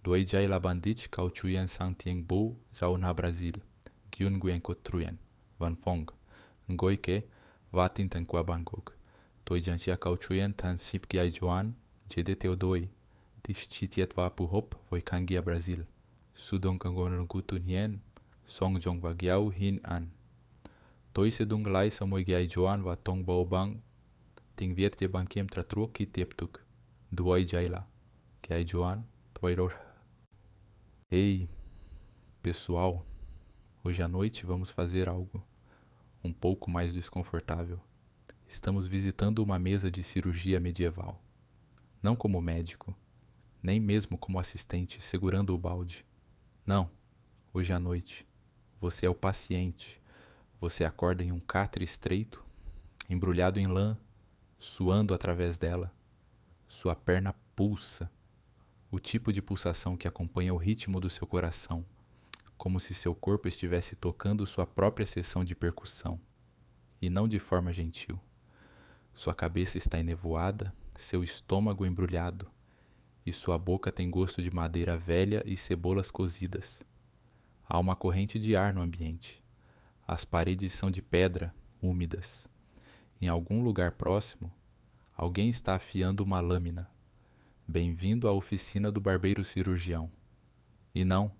Luai jai la bandit kau chuyen sang tieng bu zau na Brasil. Gyun guen ko truyen. Van fong. Ngoi ke vatin tan kwa Bangkok. Toi jantia kau chuyen tan sip ki ai joan jede teodoi. Dischitiet va pu hop voi kangia Brasil. Sudong kangon gutu nien. Song jong va gyau hin an. Toi sedung lai samoi gyai joan va tong bao bang. Ting viet de bankiem tra truo ki teptuk. Duoi jaila. Gyai joan. Toiror. Ei, pessoal. Hoje à noite vamos fazer algo um pouco mais desconfortável. Estamos visitando uma mesa de cirurgia medieval. Não como médico, nem mesmo como assistente segurando o balde. Não, hoje à noite. Você é o paciente. Você acorda em um catre estreito, embrulhado em lã, suando através dela. Sua perna pulsa. O tipo de pulsação que acompanha o ritmo do seu coração, como se seu corpo estivesse tocando sua própria sessão de percussão, e não de forma gentil. Sua cabeça está enevoada, seu estômago embrulhado, e sua boca tem gosto de madeira velha e cebolas cozidas. Há uma corrente de ar no ambiente. As paredes são de pedra, úmidas. Em algum lugar próximo, alguém está afiando uma lâmina. Bem-vindo à oficina do barbeiro cirurgião. E não,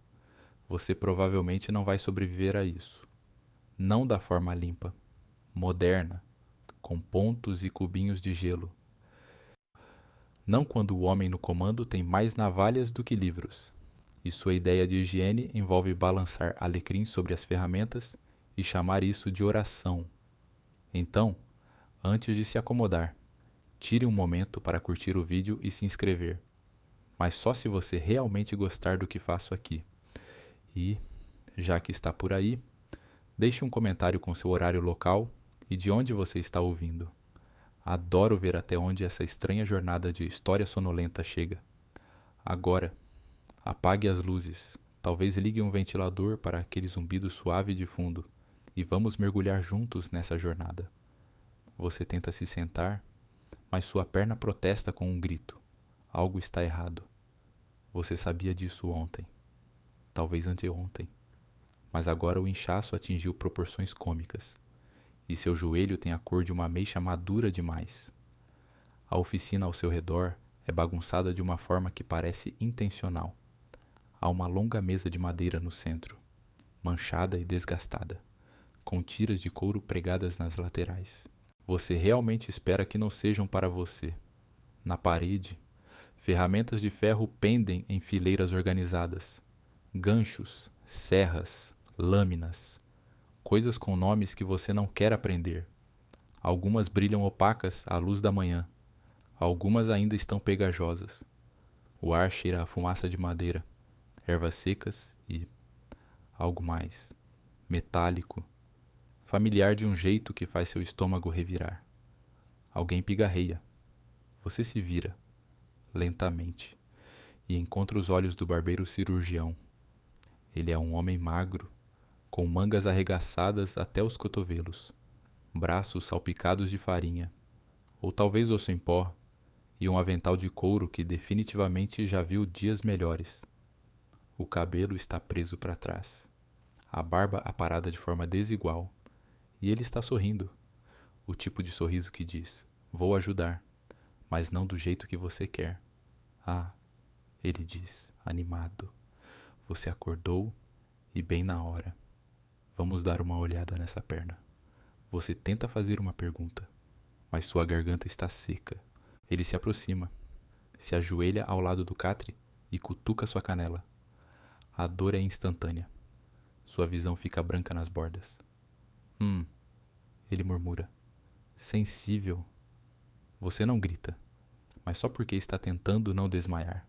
você provavelmente não vai sobreviver a isso. Não da forma limpa, moderna, com pontos e cubinhos de gelo. Não quando o homem no comando tem mais navalhas do que livros, e sua ideia de higiene envolve balançar alecrim sobre as ferramentas e chamar isso de oração. Então, antes de se acomodar, tire um momento para curtir o vídeo e se inscrever, mas só se você realmente gostar do que faço aqui. E, já que está por aí, deixe um comentário com seu horário local e de onde você está ouvindo. Adoro ver até onde essa estranha jornada de história sonolenta chega. Agora, apague as luzes, talvez ligue um ventilador para aquele zumbido suave de fundo e vamos mergulhar juntos nessa jornada. Você tenta se sentar, mas sua perna protesta com um grito. Algo está errado. Você sabia disso ontem. Talvez anteontem. Mas agora o inchaço atingiu proporções cômicas. E seu joelho tem a cor de uma ameixa madura demais. A oficina ao seu redor é bagunçada de uma forma que parece intencional. Há uma longa mesa de madeira no centro, manchada e desgastada, com tiras de couro pregadas nas laterais. Você realmente espera que não sejam para você. Na parede, ferramentas de ferro pendem em fileiras organizadas. Ganchos, serras, lâminas, coisas com nomes que você não quer aprender. Algumas brilham opacas à luz da manhã. Algumas ainda estão pegajosas. O ar cheira a fumaça de madeira, ervas secas e algo mais, metálico, familiar de um jeito que faz seu estômago revirar. Alguém pigarreia. Você se vira, lentamente, e encontra os olhos do barbeiro cirurgião. Ele é um homem magro, com mangas arregaçadas até os cotovelos, braços salpicados de farinha, ou talvez osso em pó, e um avental de couro que definitivamente já viu dias melhores. O cabelo está preso para trás, a barba aparada de forma desigual, e ele está sorrindo, o tipo de sorriso que diz, vou ajudar, mas não do jeito que você quer. Ah, ele diz, animado, você acordou e bem na hora. Vamos dar uma olhada nessa perna. Você tenta fazer uma pergunta, mas sua garganta está seca. Ele se aproxima, se ajoelha ao lado do catre e cutuca sua canela. A dor é instantânea. Sua visão fica branca nas bordas. Ele murmura. Sensível. Você não grita, mas só porque está tentando não desmaiar.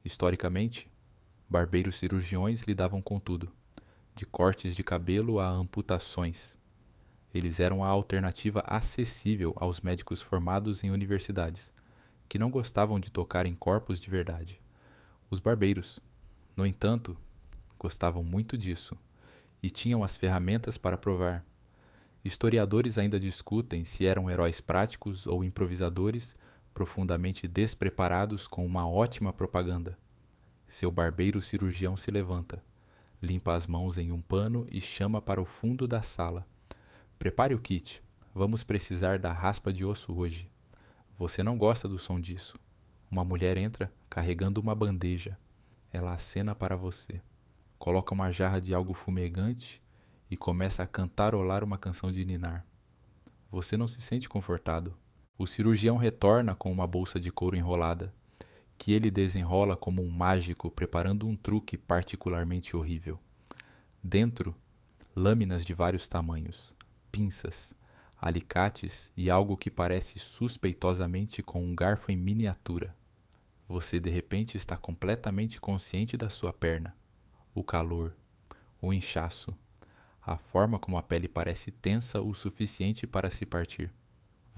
Historicamente, barbeiros cirurgiões lidavam com tudo, de cortes de cabelo a amputações. Eles eram a alternativa acessível aos médicos formados em universidades, que não gostavam de tocar em corpos de verdade. Os barbeiros, no entanto, gostavam muito disso, e tinham as ferramentas para provar. Historiadores ainda discutem se eram heróis práticos ou improvisadores profundamente despreparados com uma ótima propaganda. Seu barbeiro cirurgião se levanta, limpa as mãos em um pano e chama para o fundo da sala. Prepare o kit. Vamos precisar da raspa de osso hoje. Você não gosta do som disso. Uma mulher entra carregando uma bandeja. Ela acena para você. Coloca uma jarra de algo fumegante e começa a cantarolar uma canção de ninar. Você não se sente confortado. O cirurgião retorna com uma bolsa de couro enrolada, que ele desenrola como um mágico preparando um truque particularmente horrível. Dentro, lâminas de vários tamanhos, pinças, alicates e algo que parece suspeitosamente com um garfo em miniatura. Você de repente está completamente consciente da sua perna. O calor, o inchaço, a forma como a pele parece tensa o suficiente para se partir.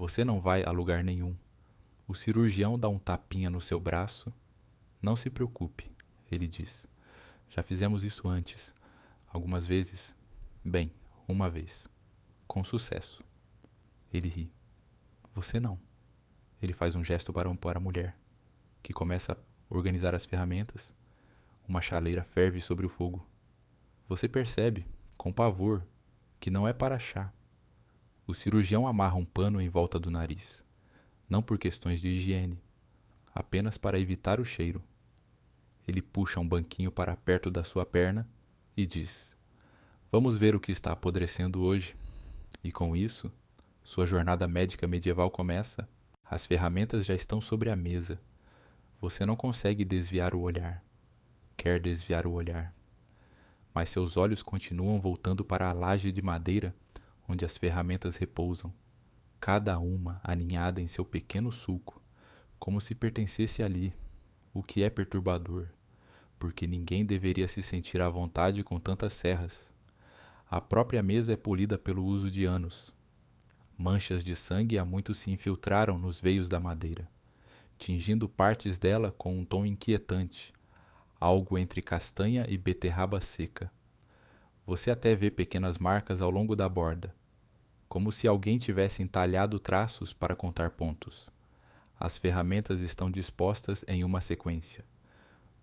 Você não vai a lugar nenhum. O cirurgião dá um tapinha no seu braço. Não se preocupe, ele diz. Já fizemos isso antes. Algumas vezes. Bem, uma vez. Com sucesso. Ele ri. Você não. Ele faz um gesto para a mulher, que começa a organizar as ferramentas. Uma chaleira ferve sobre o fogo. Você percebe, com pavor, que não é para chá. O cirurgião amarra um pano em volta do nariz, não por questões de higiene, apenas para evitar o cheiro. Ele puxa um banquinho para perto da sua perna e diz: Vamos ver o que está apodrecendo hoje. E com isso, sua jornada médica medieval começa. As ferramentas já estão sobre a mesa. Você não consegue desviar o olhar. Quer desviar o olhar. Mas seus olhos continuam voltando para a laje de madeira onde as ferramentas repousam, cada uma aninhada em seu pequeno sulco, como se pertencesse ali, o que é perturbador, porque ninguém deveria se sentir à vontade com tantas serras. A própria mesa é polida pelo uso de anos. Manchas de sangue há muito se infiltraram nos veios da madeira, tingindo partes dela com um tom inquietante, algo entre castanha e beterraba seca. Você até vê pequenas marcas ao longo da borda, como se alguém tivesse entalhado traços para contar pontos. As ferramentas estão dispostas em uma sequência,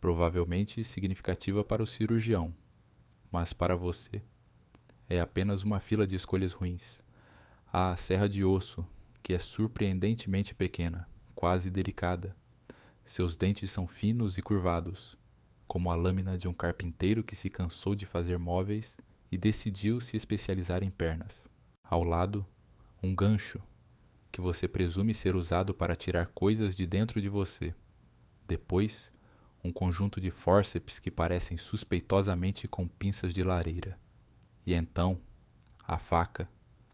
provavelmente significativa para o cirurgião, mas para você é apenas uma fila de escolhas ruins. Há a serra de osso, que é surpreendentemente pequena, quase delicada. Seus dentes são finos e curvados, como a lâmina de um carpinteiro que se cansou de fazer móveis e decidiu se especializar em pernas. Ao lado, um gancho, que você presume ser usado para tirar coisas de dentro de você. Depois, um conjunto de fórceps que parecem suspeitosamente com pinças de lareira. E então, a faca,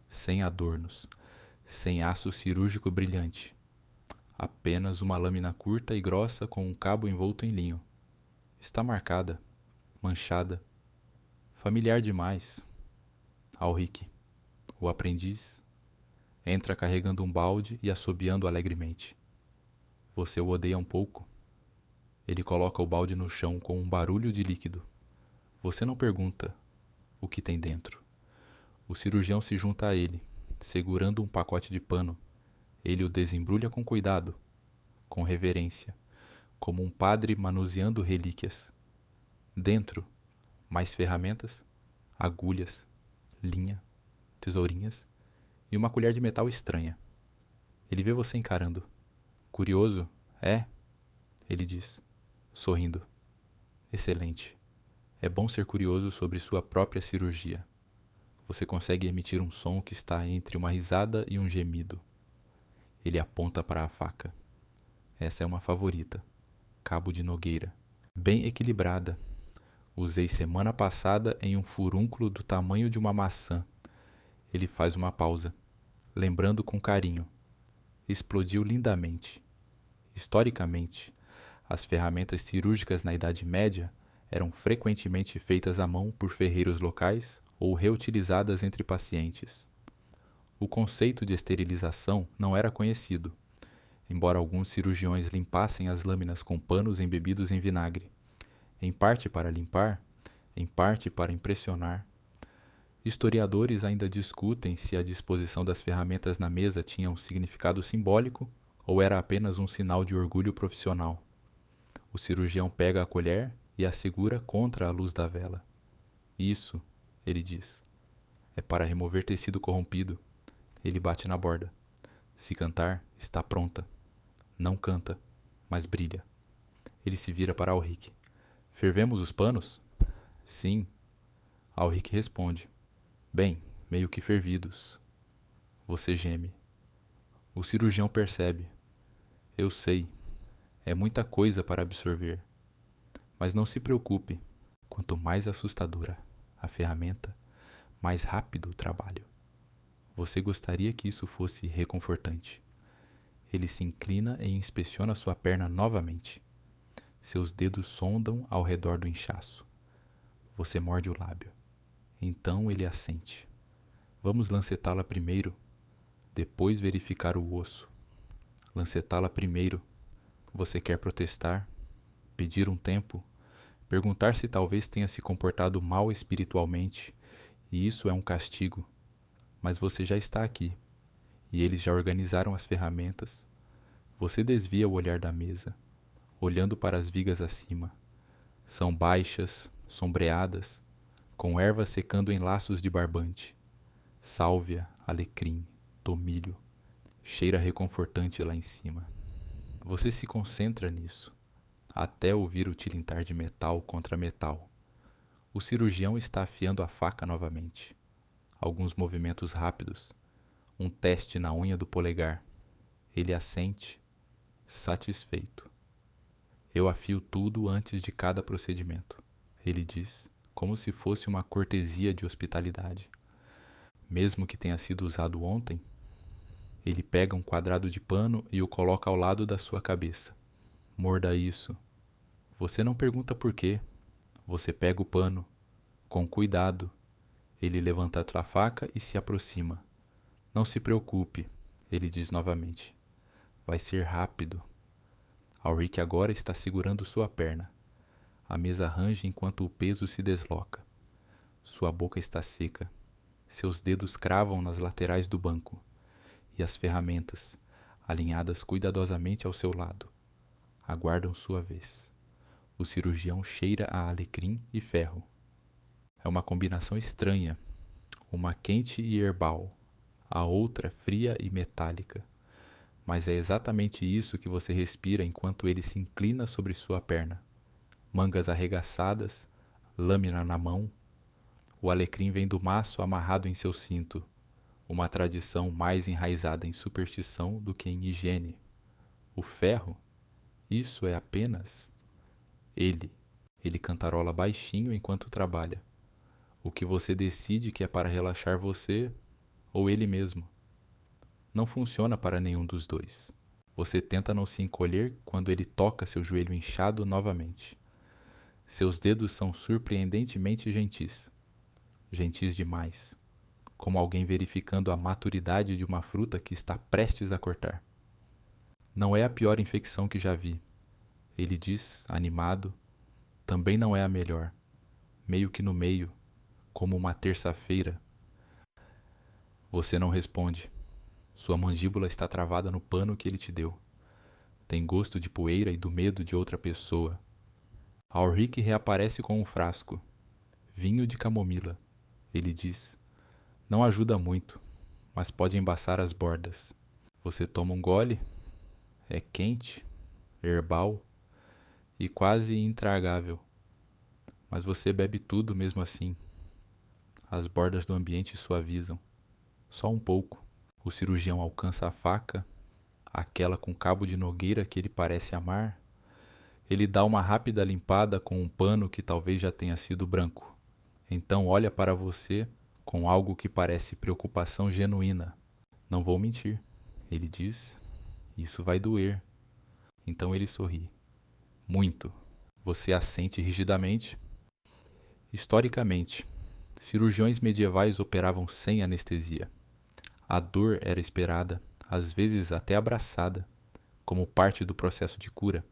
sem adornos, sem aço cirúrgico brilhante. Apenas uma lâmina curta e grossa com um cabo envolto em linho. Está marcada, manchada, familiar demais. Alric, o aprendiz, entra carregando um balde e assobiando alegremente. Você o odeia um pouco. Ele coloca o balde no chão com um barulho de líquido. Você não pergunta o que tem dentro. O cirurgião se junta a ele, segurando um pacote de pano. Ele o desembrulha com cuidado, com reverência, como um padre manuseando relíquias. Dentro, mais ferramentas, agulhas, linha, tesourinhas e uma colher de metal estranha. Ele vê você encarando. Curioso, é? Ele diz, sorrindo. Excelente. É bom ser curioso sobre sua própria cirurgia. Você consegue emitir um som que está entre uma risada e um gemido. Ele aponta para a faca. Essa é uma favorita. Cabo de nogueira. Bem equilibrada. Usei semana passada em um furúnculo do tamanho de uma maçã. Ele faz uma pausa, lembrando com carinho. Explodiu lindamente. Historicamente, as ferramentas cirúrgicas na Idade Média eram frequentemente feitas à mão por ferreiros locais ou reutilizadas entre pacientes. O conceito de esterilização não era conhecido, embora alguns cirurgiões limpassem as lâminas com panos embebidos em vinagre, em parte para limpar, em parte para impressionar. Historiadores ainda discutem se a disposição das ferramentas na mesa tinha um significado simbólico ou era apenas um sinal de orgulho profissional. O cirurgião pega a colher e a segura contra a luz da vela. Isso, ele diz, é para remover tecido corrompido. Ele bate na borda. Se cantar, está pronta. Não canta, mas brilha. Ele se vira para Alric. Fervemos os panos? Sim. Alric responde. Bem, meio que fervidos. Você geme. O cirurgião percebe. Eu sei. É muita coisa para absorver. Mas não se preocupe. Quanto mais assustadora a ferramenta, mais rápido o trabalho. Você gostaria que isso fosse reconfortante. Ele se inclina e inspeciona sua perna novamente. Seus dedos sondam ao redor do inchaço. Você morde o lábio. Então ele assente. Vamos lancetá-la primeiro, depois verificar o osso. Lancetá-la primeiro. Você quer protestar? Pedir um tempo? Perguntar se talvez tenha se comportado mal espiritualmente, e isso é um castigo. Mas você já está aqui, e eles já organizaram as ferramentas. Você desvia o olhar da mesa, olhando para as vigas acima. São baixas, sombreadas, com ervas secando em laços de barbante. Sálvia, alecrim, tomilho, cheira reconfortante lá em cima. Você se concentra nisso, até ouvir o tilintar de metal contra metal. O cirurgião está afiando a faca novamente. Alguns movimentos rápidos, um teste na unha do polegar. Ele assente, satisfeito. Eu afio tudo antes de cada procedimento, ele diz, como se fosse uma cortesia de hospitalidade. Mesmo que tenha sido usado ontem, ele pega um quadrado de pano e o coloca ao lado da sua cabeça. Morda isso. Você não pergunta por quê. Você pega o pano. Com cuidado. Ele levanta a faca e se aproxima. Não se preocupe, ele diz novamente. Vai ser rápido. Alric agora está segurando sua perna. A mesa range enquanto o peso se desloca. Sua boca está seca. Seus dedos cravam nas laterais do banco. E as ferramentas, alinhadas cuidadosamente ao seu lado, aguardam sua vez. O cirurgião cheira a alecrim e ferro. É uma combinação estranha, uma quente e herbal, a outra fria e metálica. Mas é exatamente isso que você respira enquanto ele se inclina sobre sua perna. Mangas arregaçadas, lâmina na mão. O alecrim vem do maço amarrado em seu cinto, uma tradição mais enraizada em superstição do que em higiene. O ferro, isso é apenas ele. Ele cantarola baixinho enquanto trabalha. O que você decide que é para relaxar você ou ele mesmo. Não funciona para nenhum dos dois. Você tenta não se encolher quando ele toca seu joelho inchado novamente. Seus dedos são surpreendentemente gentis. Gentis demais. Como alguém verificando a maturidade de uma fruta que está prestes a cortar. Não é a pior infecção que já vi. Ele diz, animado. Também não é a melhor. Meio que no meio, como uma terça-feira. Você não responde. Sua mandíbula está travada no pano que ele te deu. Tem gosto de poeira e do medo de outra pessoa. Alric reaparece com um frasco. Vinho de camomila, ele diz. Não ajuda muito, mas pode embaçar as bordas. Você toma um gole. É quente, herbal e quase intragável. Mas você bebe tudo mesmo assim. As bordas do ambiente suavizam. Só um pouco. O cirurgião alcança a faca, aquela com cabo de nogueira que ele parece amar. Ele dá uma rápida limpada com um pano que talvez já tenha sido branco. Então olha para você com algo que parece preocupação genuína. Não vou mentir, ele diz. Isso vai doer. Então ele sorri. Muito. Você assente rigidamente. Historicamente, cirurgiões medievais operavam sem anestesia. A dor era esperada, às vezes até abraçada, como parte do processo de cura.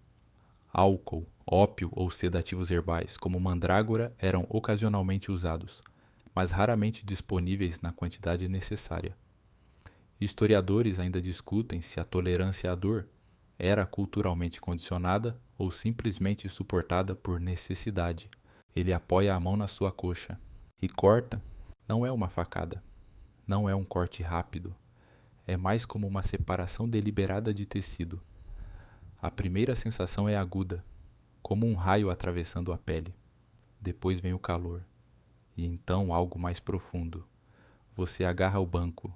Álcool, ópio ou sedativos herbais, como mandrágora, eram ocasionalmente usados, mas raramente disponíveis na quantidade necessária. Historiadores ainda discutem se a tolerância à dor era culturalmente condicionada ou simplesmente suportada por necessidade. Ele apoia a mão na sua coxa e corta. Não é uma facada, não é um corte rápido, é mais como uma separação deliberada de tecido. A primeira sensação é aguda, como um raio atravessando a pele. Depois vem o calor, e então algo mais profundo. Você agarra o banco,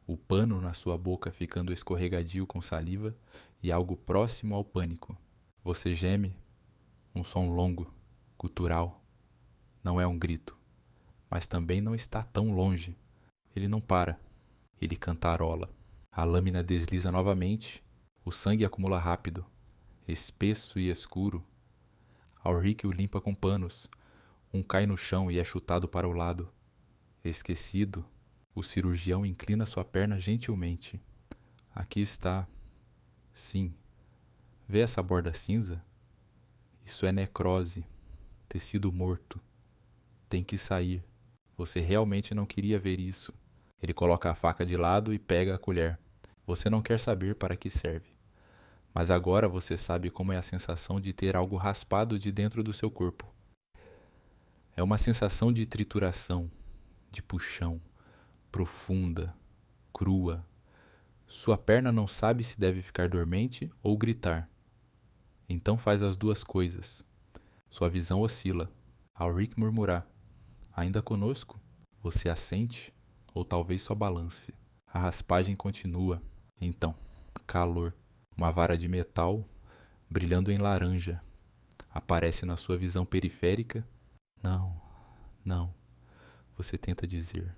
o pano na sua boca ficando escorregadio com saliva e algo próximo ao pânico. Você geme, um som longo, gutural. Não é um grito, mas também não está tão longe. Ele não para, ele cantarola. A lâmina desliza novamente, o sangue acumula rápido, espesso e escuro. Ulrich o limpa com panos. Um cai no chão e é chutado para o lado. Esquecido, o cirurgião inclina sua perna gentilmente. Aqui está. Sim. Vê essa borda cinza? Isso é necrose. Tecido morto. Tem que sair. Você realmente não queria ver isso. Ele coloca a faca de lado e pega a colher. Você não quer saber para que serve. Mas agora você sabe como é a sensação de ter algo raspado de dentro do seu corpo. É uma sensação de trituração, de puxão, profunda, crua. Sua perna não sabe se deve ficar dormente ou gritar. Então faz as duas coisas. Sua visão oscila. Ulrich murmurar. Ainda conosco? Você assente? Ou talvez só balance. A raspagem continua. Então, calor. Uma vara de metal, brilhando em laranja, aparece na sua visão periférica. Não, não, você tenta dizer,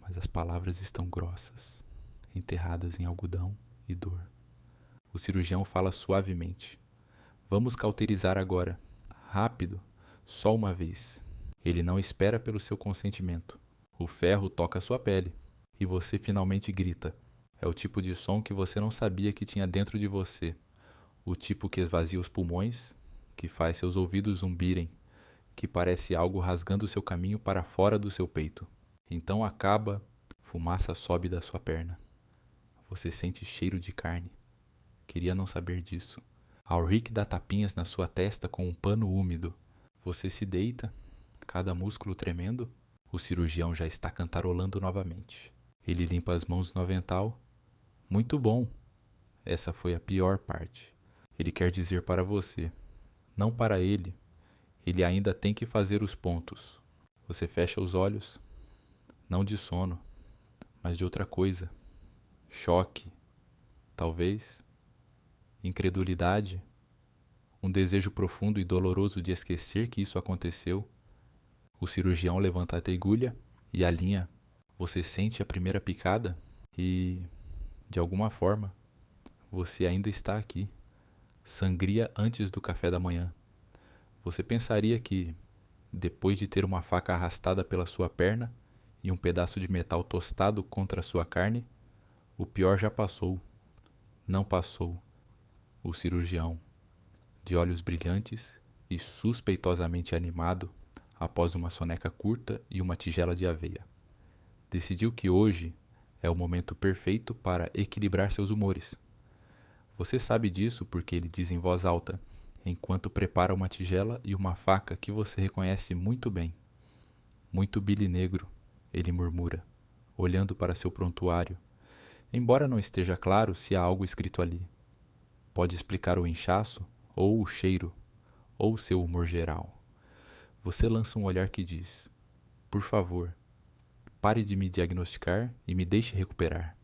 mas as palavras estão grossas, enterradas em algodão e dor. O cirurgião fala suavemente. Vamos cauterizar agora. Rápido, só uma vez. Ele não espera pelo seu consentimento. O ferro toca sua pele e você finalmente grita. É o tipo de som que você não sabia que tinha dentro de você. O tipo que esvazia os pulmões, que faz seus ouvidos zumbirem, que parece algo rasgando seu caminho para fora do seu peito. Então acaba, fumaça sobe da sua perna. Você sente cheiro de carne. Queria não saber disso. Ulrich dá tapinhas na sua testa com um pano úmido. Você se deita, cada músculo tremendo. O cirurgião já está cantarolando novamente. Ele limpa as mãos no avental. Muito bom. Essa foi a pior parte. Ele quer dizer para você, não para ele. Ele ainda tem que fazer os pontos. Você fecha os olhos, não de sono, mas de outra coisa. Choque, talvez, incredulidade, um desejo profundo e doloroso de esquecer que isso aconteceu. O cirurgião levanta a agulha e alinha. Você sente a primeira picada e, de alguma forma, você ainda está aqui. Sangria antes do café da manhã. Você pensaria que, depois de ter uma faca arrastada pela sua perna e um pedaço de metal tostado contra sua carne, o pior já passou. Não passou. O cirurgião, de olhos brilhantes e suspeitosamente animado, após uma soneca curta e uma tigela de aveia, decidiu que hoje é o momento perfeito para equilibrar seus humores. Você sabe disso porque ele diz em voz alta, enquanto prepara uma tigela e uma faca que você reconhece muito bem. Muito bile negro, ele murmura, olhando para seu prontuário, embora não esteja claro se há algo escrito ali. Pode explicar o inchaço, ou o cheiro, ou seu humor geral. Você lança um olhar que diz, por favor, pare de me diagnosticar e me deixe recuperar.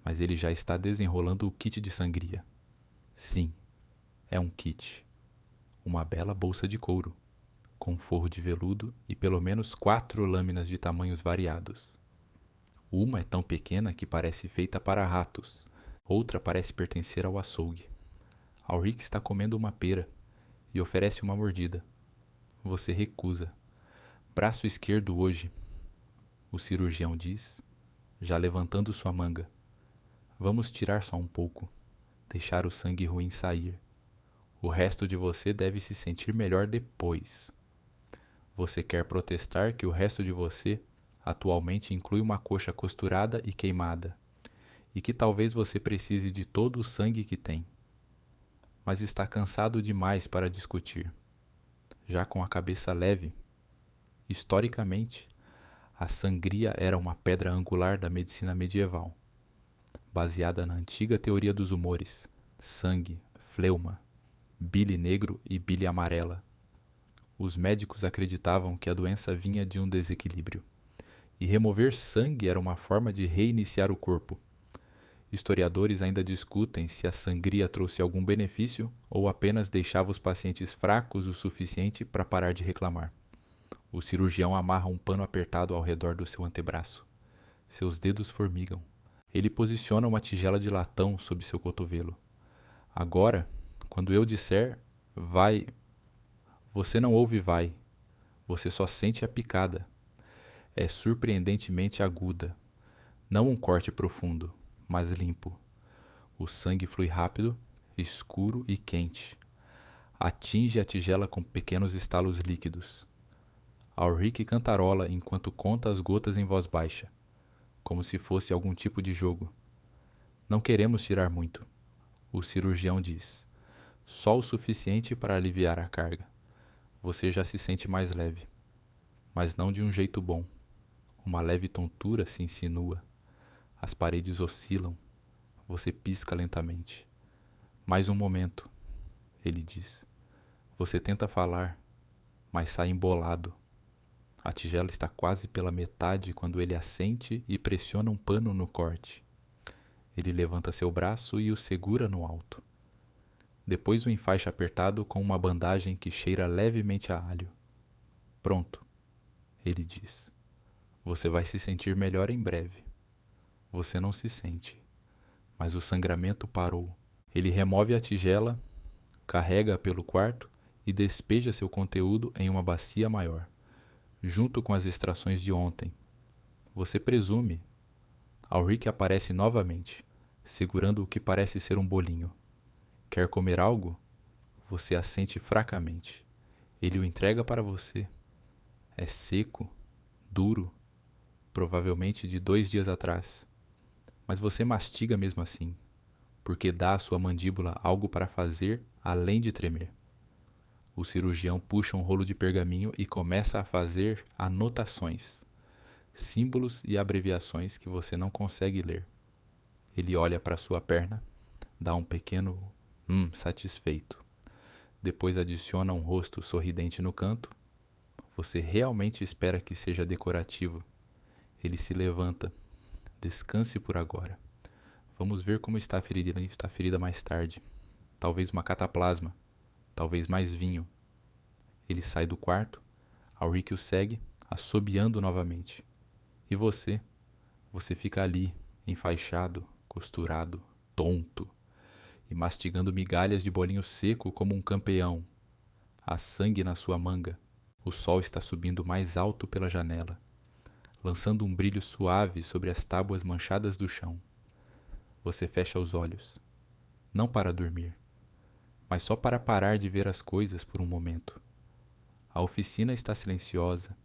Mas ele já está desenrolando o kit de sangria. Sim, é um kit. Uma bela bolsa de couro, com forro de veludo e pelo menos 4 lâminas de tamanhos variados. Uma é tão pequena que parece feita para ratos, outra parece pertencer ao açougue. Ulrich está comendo uma pera e oferece uma mordida. Você recusa. Braço esquerdo hoje, o cirurgião diz, já levantando sua manga. Vamos tirar só um pouco, deixar o sangue ruim sair. O resto de você deve se sentir melhor depois. Você quer protestar que o resto de você atualmente inclui uma coxa costurada e queimada, e que talvez você precise de todo o sangue que tem. mas está cansado demais para discutir. Já com a cabeça leve, historicamente, a sangria era uma pedra angular da medicina medieval, baseada na antiga teoria dos humores, sangue, fleuma, bile negro e bile amarela. Os médicos acreditavam que a doença vinha de um desequilíbrio, e remover sangue era uma forma de reiniciar o corpo. Historiadores ainda discutem se a sangria trouxe algum benefício ou apenas deixava os pacientes fracos o suficiente para parar de reclamar. O cirurgião amarra um pano apertado ao redor do seu antebraço. Seus dedos formigam. Ele posiciona uma tigela de latão sob seu cotovelo. Agora, quando eu disser vai, você não ouve vai. Você só sente a picada. É surpreendentemente aguda. Não um corte profundo, mas limpo. O sangue flui rápido, escuro e quente. Atinge a tigela com pequenos estalos líquidos. Ulrich cantarola enquanto conta as gotas em voz baixa, como se fosse algum tipo de jogo. Não queremos tirar muito, o cirurgião diz. Só o suficiente para aliviar a carga. Você já se sente mais leve, mas não de um jeito bom. Uma leve tontura se insinua. As paredes oscilam. Você pisca lentamente. Mais um momento, ele diz. Você tenta falar, mas sai embolado. A tigela está quase pela metade quando ele assente e pressiona um pano no corte. Ele levanta seu braço e o segura no alto. Depois o enfaixa apertado com uma bandagem que cheira levemente a alho. Pronto, ele diz. Você vai se sentir melhor em breve. Você não se sente, mas o sangramento parou. Ele remove a tigela, carrega-a pelo quarto e despeja seu conteúdo em uma bacia maior, junto com as extrações de ontem. Você presume. Ulrich aparece novamente, segurando o que parece ser um bolinho. Quer comer algo? Você assente fracamente. Ele o entrega para você. É seco, duro, provavelmente de 2 dias atrás. Mas você mastiga mesmo assim, porque dá à sua mandíbula algo para fazer além de tremer. O cirurgião puxa um rolo de pergaminho e começa a fazer anotações, símbolos e abreviações que você não consegue ler. Ele olha para sua perna, dá um pequeno satisfeito. Depois adiciona um rosto sorridente no canto. Você realmente espera que seja decorativo. Ele se levanta. Descanse por agora. Vamos ver como está a ferida mais tarde. Talvez uma cataplasma. Talvez mais vinho. Ele sai do quarto. Ulrich o segue, assobiando novamente. E você? Você fica ali, enfaixado, costurado, tonto, e mastigando migalhas de bolinho seco como um campeão. Há sangue na sua manga. O sol está subindo mais alto pela janela, lançando um brilho suave sobre as tábuas manchadas do chão. Você fecha os olhos, não para dormir, mas só para parar de ver as coisas por um momento. A oficina está silenciosa,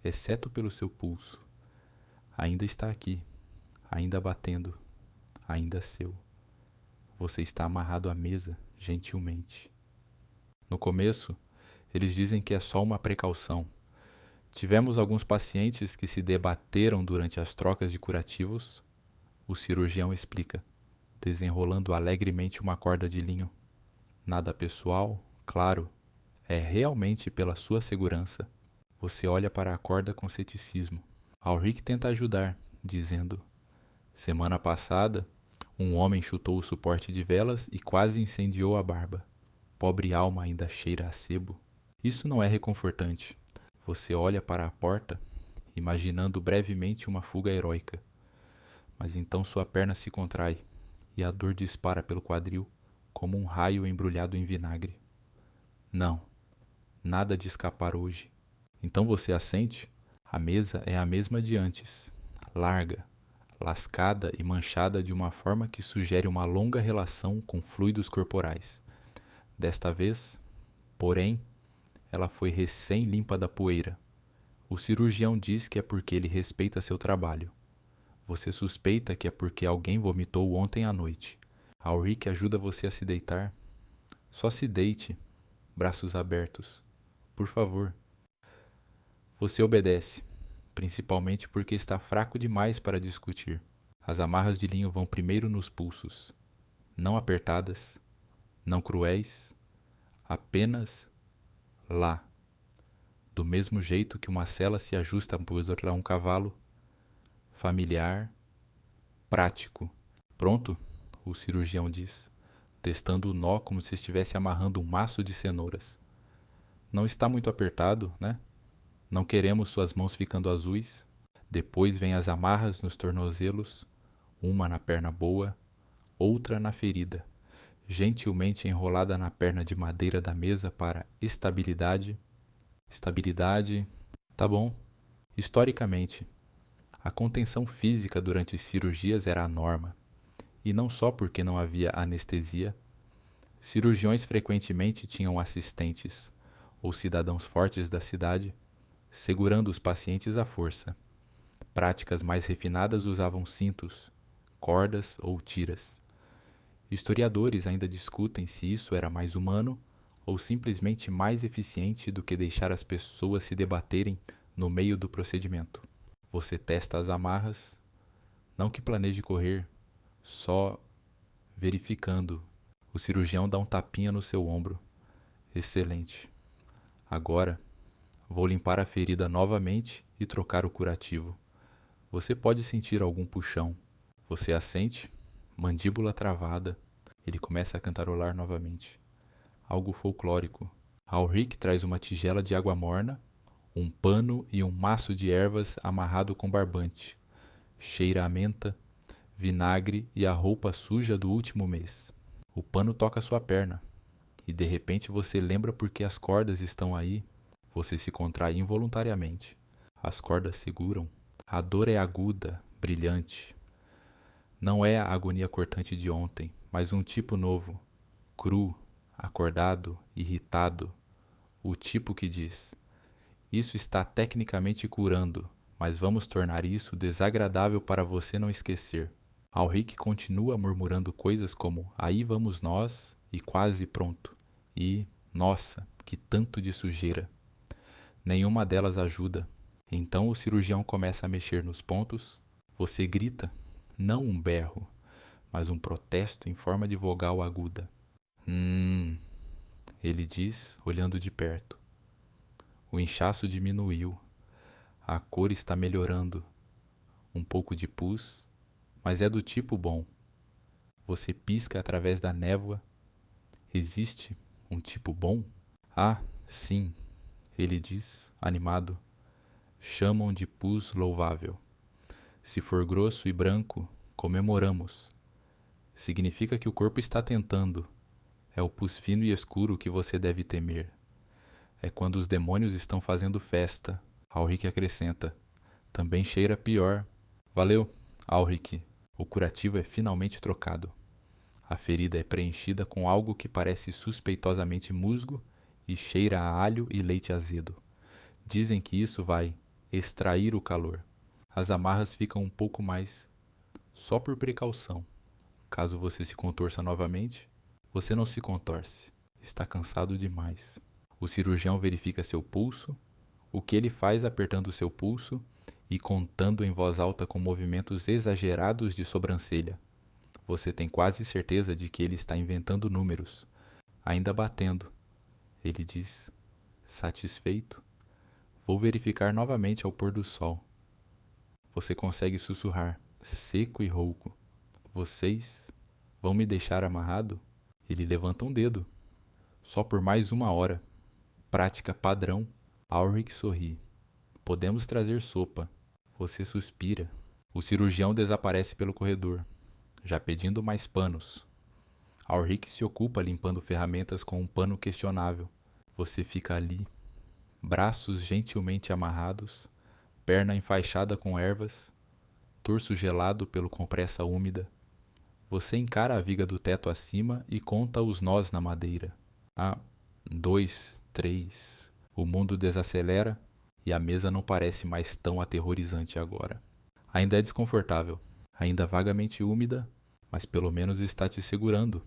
exceto pelo seu pulso. Ainda está aqui, ainda batendo, ainda seu. Você está amarrado à mesa, gentilmente. No começo, eles dizem que é só uma precaução. Tivemos alguns pacientes que se debateram durante as trocas de curativos. O cirurgião explica, desenrolando alegremente uma corda de linho. Nada pessoal, claro, é realmente pela sua segurança. Você olha para a corda com ceticismo. Ulrich tenta ajudar, dizendo: semana passada, um homem chutou o suporte de velas e quase incendiou a barba. Pobre alma ainda cheira a sebo. Isso não é reconfortante. Você olha para a porta, imaginando brevemente uma fuga heróica. Mas então sua perna se contrai e a dor dispara pelo quadril como um raio embrulhado em vinagre. Não, nada de escapar hoje. Então você assente? A mesa é a mesma de antes, larga, lascada e manchada de uma forma que sugere uma longa relação com fluidos corporais. Desta vez, porém, ela foi recém-limpa da poeira. O cirurgião diz que é porque ele respeita seu trabalho. Você suspeita que é porque alguém vomitou ontem à noite. Ulrich ajuda você a se deitar. Só se deite, braços abertos. Por favor. Você obedece, principalmente porque está fraco demais para discutir. As amarras de linho vão primeiro nos pulsos, não apertadas, não cruéis, apenas lá. Do mesmo jeito que uma sela se ajusta a um cavalo, familiar, prático. Pronto? O cirurgião diz, testando o nó como se estivesse amarrando um maço de cenouras. Não está muito apertado, né? Não queremos suas mãos ficando azuis. Depois vem as amarras nos tornozelos, uma na perna boa, outra na ferida, gentilmente enrolada na perna de madeira da mesa para estabilidade. Estabilidade, tá bom. Historicamente, a contenção física durante cirurgias era a norma, e não só porque não havia anestesia. Cirurgiões frequentemente tinham assistentes, ou cidadãos fortes da cidade, segurando os pacientes à força. Práticas mais refinadas usavam cintos, cordas ou tiras. Historiadores ainda discutem se isso era mais humano ou simplesmente mais eficiente do que deixar as pessoas se debaterem no meio do procedimento. Você testa as amarras, não que planeje correr, só verificando. O cirurgião dá um tapinha no seu ombro. Excelente. Agora, vou limpar a ferida novamente e trocar o curativo. Você pode sentir algum puxão. Você assente, mandíbula travada. Ele começa a cantarolar novamente. Algo folclórico. Ulrich traz uma tigela de água morna, um pano e um maço de ervas amarrado com barbante. Cheira a menta, vinagre e a roupa suja do último mês. O pano toca sua perna. E de repente você lembra por que as cordas estão aí. Você se contrai involuntariamente. As cordas seguram. A dor é aguda, brilhante. Não é a agonia cortante de ontem, mas um tipo novo. Cru, acordado, irritado. O tipo que diz: isso está tecnicamente curando, mas vamos tornar isso desagradável para você não esquecer. Ulrich continua murmurando coisas como aí vamos nós e quase pronto. E, nossa, que tanto de sujeira. Nenhuma delas ajuda. Então o cirurgião começa a mexer nos pontos. Você grita, não um berro, mas um protesto em forma de vogal aguda. Ele diz, olhando de perto. O inchaço diminuiu. A cor está melhorando. Um pouco de pus, mas é do tipo bom. Você pisca através da névoa. Existe um tipo bom? Ah, sim, ele diz, animado. Chamam de pus louvável. Se for grosso e branco, comemoramos. Significa que o corpo está tentando. É o pus fino e escuro que você deve temer. É quando os demônios estão fazendo festa. Ulrich acrescenta. Também cheira pior. Valeu, Ulrich. O curativo é finalmente trocado. A ferida é preenchida com algo que parece suspeitosamente musgo e cheira a alho e leite azedo. Dizem que isso vai extrair o calor. As amarras ficam um pouco mais, só por precaução. Caso você se contorça novamente, você não se contorce. Está cansado demais. O cirurgião verifica seu pulso, o que ele faz apertando seu pulso e contando em voz alta com movimentos exagerados de sobrancelha. Você tem quase certeza de que ele está inventando números. Ainda batendo. Ele diz, satisfeito. Vou verificar novamente ao pôr do sol. Você consegue sussurrar, seco e rouco. Vocês vão me deixar amarrado? Ele levanta um dedo. Só por mais 1 hora. Prática padrão. Ulrich sorri. Podemos trazer sopa. Você suspira. O cirurgião desaparece pelo corredor, já pedindo mais panos. Ulrich se ocupa limpando ferramentas com um pano questionável. Você fica ali, braços gentilmente amarrados, perna enfaixada com ervas, torso gelado pelo compressa úmida. Você encara a viga do teto acima e conta os nós na madeira. 2, 3. O mundo desacelera e a mesa não parece mais tão aterrorizante agora. Ainda é desconfortável, ainda vagamente úmida, mas pelo menos está te segurando.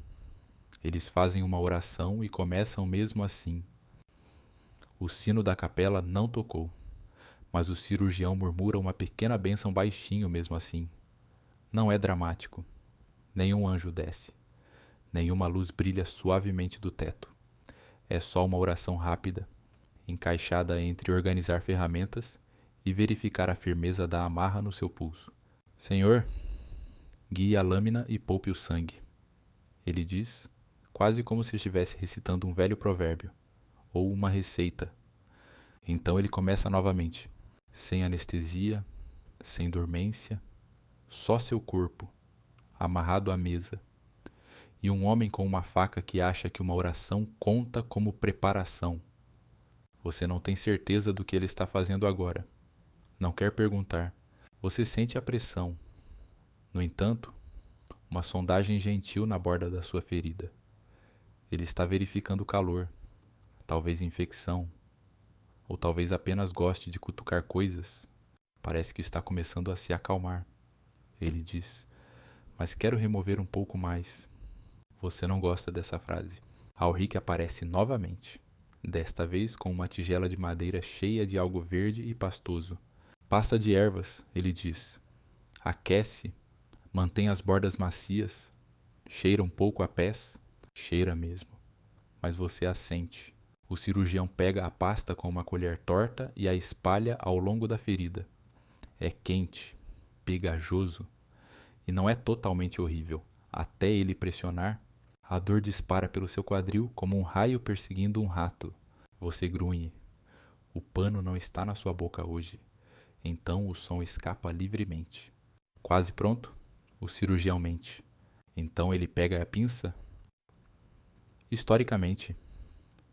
Eles fazem uma oração e começam mesmo assim. O sino da capela não tocou, mas o cirurgião murmura uma pequena bênção baixinho mesmo assim. Não é dramático. Nenhum anjo desce. Nenhuma luz brilha suavemente do teto. É só uma oração rápida, encaixada entre organizar ferramentas e verificar a firmeza da amarra no seu pulso. Senhor, guie a lâmina e poupe o sangue. Ele diz, quase como se estivesse recitando um velho provérbio, ou uma receita. Então ele começa novamente, sem anestesia, sem dormência, só seu corpo, amarrado à mesa, e um homem com uma faca que acha que uma oração conta como preparação. Você não tem certeza do que ele está fazendo agora. Não quer perguntar. Você sente a pressão. No entanto, uma sondagem gentil na borda da sua ferida. Ele está verificando o calor, talvez infecção, ou talvez apenas goste de cutucar coisas. Parece que está começando a se acalmar. Ele diz, mas quero remover um pouco mais. Você não gosta dessa frase. Alric aparece novamente, desta vez com uma tigela de madeira cheia de algo verde e pastoso. Pasta de ervas, ele diz. Aquece, mantém as bordas macias, cheira um pouco a pés, cheira mesmo, mas você a sente. O cirurgião pega a pasta com uma colher torta e a espalha ao longo da ferida. É quente, pegajoso, e não é totalmente horrível. Até ele pressionar, a dor dispara pelo seu quadril como um raio perseguindo um rato. Você grunhe. O pano não está na sua boca hoje. Então o som escapa livremente. Quase pronto? O cirurgião mente. Então ele pega a pinça. Historicamente,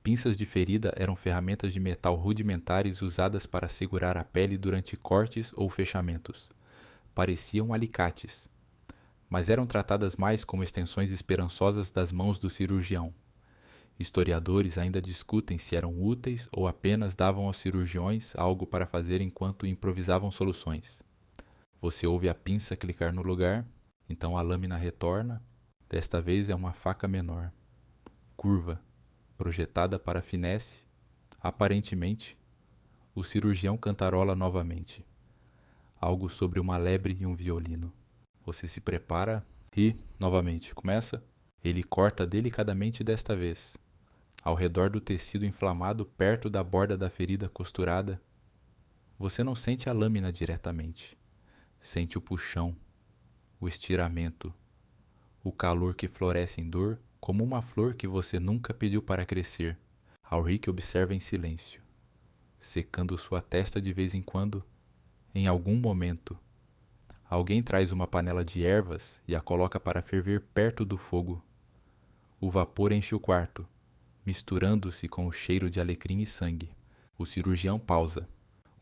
pinças de ferida eram ferramentas de metal rudimentares usadas para segurar a pele durante cortes ou fechamentos. Pareciam alicates, mas eram tratadas mais como extensões esperançosas das mãos do cirurgião. Historiadores ainda discutem se eram úteis ou apenas davam aos cirurgiões algo para fazer enquanto improvisavam soluções. Você ouve a pinça clicar no lugar, então a lâmina retorna. Desta vez é uma faca menor, curva, projetada para finesse. Aparentemente, o cirurgião cantarola novamente. Algo sobre uma lebre e um violino. Você se prepara e, novamente, começa. Ele corta delicadamente desta vez, ao redor do tecido inflamado perto da borda da ferida costurada. Você não sente a lâmina diretamente. Sente o puxão, o estiramento, o calor que floresce em dor como uma flor que você nunca pediu para crescer. Alric observa em silêncio, secando sua testa de vez em quando. Em algum momento, alguém traz uma panela de ervas e a coloca para ferver perto do fogo. O vapor enche o quarto, misturando-se com o cheiro de alecrim e sangue. O cirurgião pausa.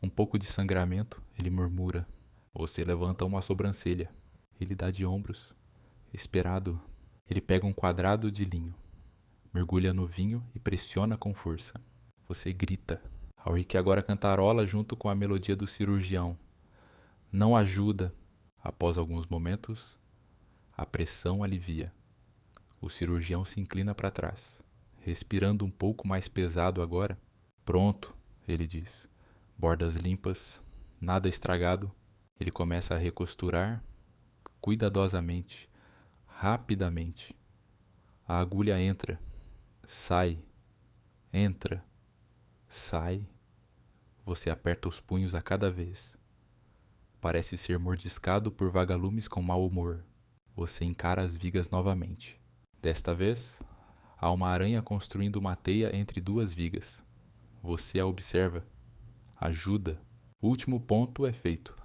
Um pouco de sangramento, ele murmura. Você levanta uma sobrancelha. Ele dá de ombros. Esperado, ele pega um quadrado de linho, mergulha no vinho e pressiona com força. Você grita. Alric agora cantarola junto com a melodia do cirurgião. Não ajuda. Após alguns momentos, a pressão alivia. O cirurgião se inclina para trás, respirando um pouco mais pesado agora. Pronto, ele diz. Bordas limpas, nada estragado. Ele começa a recosturar, cuidadosamente, rapidamente. A agulha entra, sai, entra, sai. Você aperta os punhos a cada vez. Parece ser mordiscado por vagalumes com mau humor. Você encara as vigas novamente. Desta vez, há uma aranha construindo uma teia entre duas vigas. Você a observa. Ajuda. O último ponto é feito.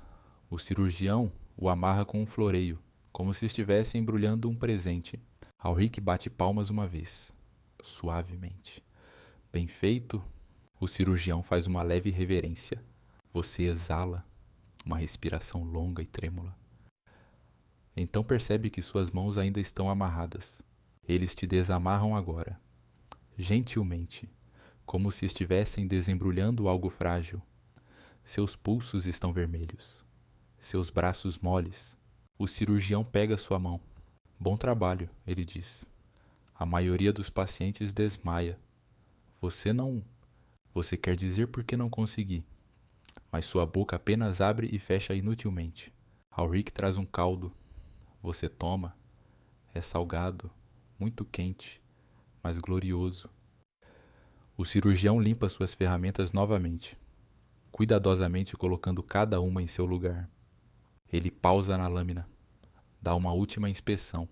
O cirurgião o amarra com um floreio, como se estivesse embrulhando um presente. Alric bate palmas uma vez, suavemente. Bem feito. O cirurgião faz uma leve reverência. Você exala, uma respiração longa e trêmula. Então percebe que suas mãos ainda estão amarradas. Eles te desamarram agora, gentilmente, como se estivessem desembrulhando algo frágil. Seus pulsos estão vermelhos, seus braços moles. O cirurgião pega sua mão. Bom trabalho, ele diz. A maioria dos pacientes desmaia. Você não. Você quer dizer porque não consegui. Mas sua boca apenas abre e fecha inutilmente. Ulrich traz um caldo. Você toma. É salgado, muito quente, mas glorioso. O cirurgião limpa suas ferramentas novamente, cuidadosamente colocando cada uma em seu lugar. Ele pausa na lâmina, dá uma última inspeção.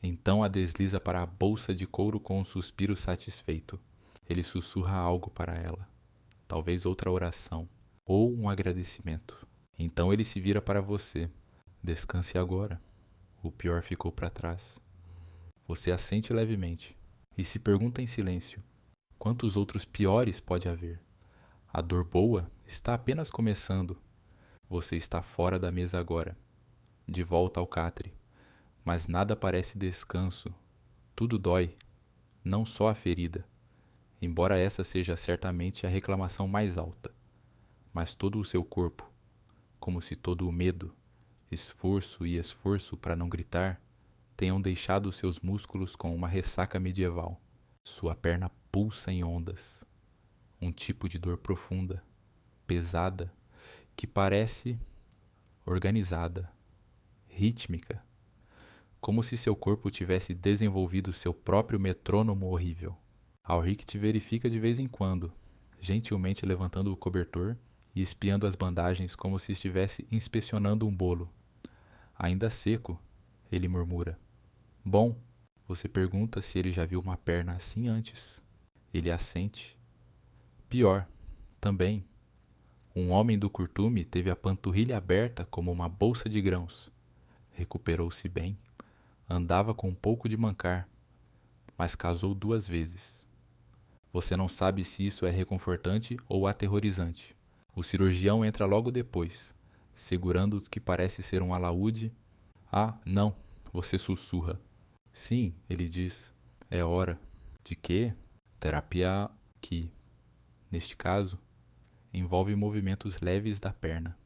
Então a desliza para a bolsa de couro com um suspiro satisfeito. Ele sussurra algo para ela, talvez outra oração, ou um agradecimento. Então ele se vira para você. Descanse agora. O pior ficou para trás. Você assente levemente e se pergunta em silêncio: quantos outros piores pode haver? A dor boa está apenas começando. Você está fora da mesa agora, de volta ao catre. Mas nada parece descanso. Tudo dói, não só a ferida, embora essa seja certamente a reclamação mais alta, mas todo o seu corpo, como se todo o medo, esforço e esforço para não gritar, tenham deixado seus músculos com uma ressaca medieval. Sua perna pulsa em ondas. Um tipo de dor profunda, pesada, que parece organizada, rítmica, como se seu corpo tivesse desenvolvido seu próprio metrônomo horrível. Ulrich te verifica de vez em quando, gentilmente levantando o cobertor e espiando as bandagens como se estivesse inspecionando um bolo. Ainda seco, ele murmura. Bom, você pergunta se ele já viu uma perna assim antes. Ele assente. Pior, também. Um homem do curtume teve a panturrilha aberta como uma bolsa de grãos. Recuperou-se bem. Andava com um pouco de mancar, mas casou 2 vezes. Você não sabe se isso é reconfortante ou aterrorizante. O cirurgião entra logo depois, segurando o que parece ser um alaúde. Ah, não, você sussurra. Sim, ele diz, é hora. De quê? Terapia que, neste caso, envolve movimentos leves da perna,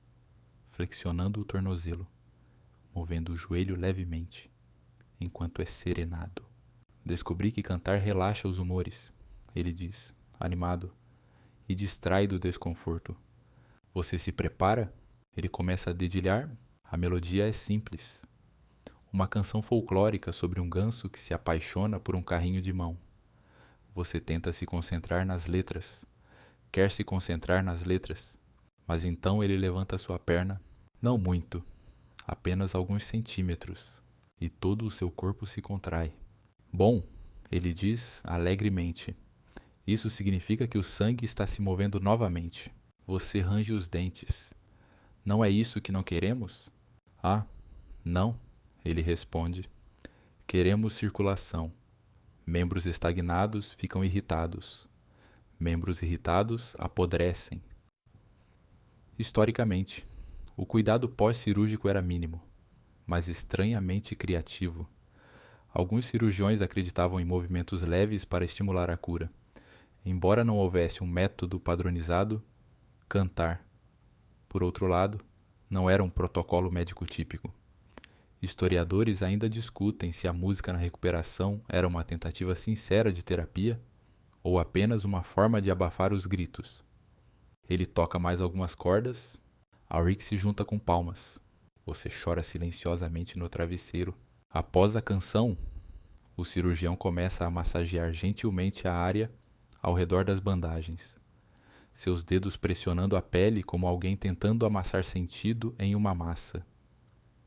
flexionando o tornozelo, movendo o joelho levemente, enquanto é serenado. Descobri que cantar relaxa os humores, ele diz, animado, e distrai do desconforto. Você se prepara? Ele começa a dedilhar. A melodia é simples. Uma canção folclórica sobre um ganso que se apaixona por um carrinho de mão. Você tenta se concentrar nas letras. Quer se concentrar nas letras. Mas então ele levanta sua perna, não muito, apenas alguns centímetros, e todo o seu corpo se contrai. Bom, ele diz alegremente. Isso significa que o sangue está se movendo novamente. Você range os dentes. Não é isso que não queremos? Ah, não, ele responde. Queremos circulação. Membros estagnados ficam irritados. Membros irritados apodrecem. Historicamente, o cuidado pós-cirúrgico era mínimo, mas estranhamente criativo. Alguns cirurgiões acreditavam em movimentos leves para estimular a cura. Embora não houvesse um método padronizado, cantar, por outro lado, não era um protocolo médico típico. Historiadores ainda discutem se a música na recuperação era uma tentativa sincera de terapia ou apenas uma forma de abafar os gritos. Ele toca mais algumas cordas. Ulrich se junta com palmas. Você chora silenciosamente no travesseiro. Após a canção, o cirurgião começa a massagear gentilmente a área ao redor das bandagens, seus dedos pressionando a pele como alguém tentando amassar sentido em uma massa.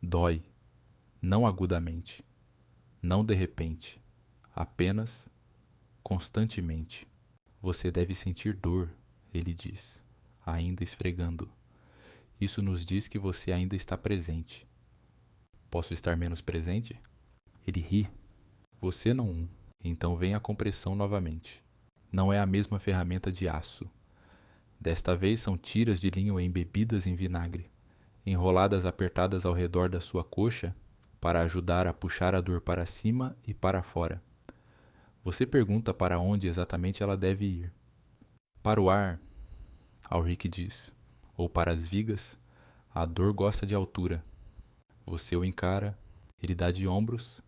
Dói, não agudamente, não de repente, apenas constantemente. Você deve sentir dor, ele diz, ainda esfregando. Isso nos diz que você ainda está presente. Posso estar menos presente? Ele ri. Você não. Então vem a compressão novamente. Não é a mesma ferramenta de aço. Desta vez são tiras de linho embebidas em vinagre, enroladas apertadas ao redor da sua coxa para ajudar a puxar a dor para cima e para fora. Você pergunta para onde exatamente ela deve ir. Para o ar, Ulrich diz, ou para as vigas. A dor gosta de altura. Você o encara, ele dá de ombros.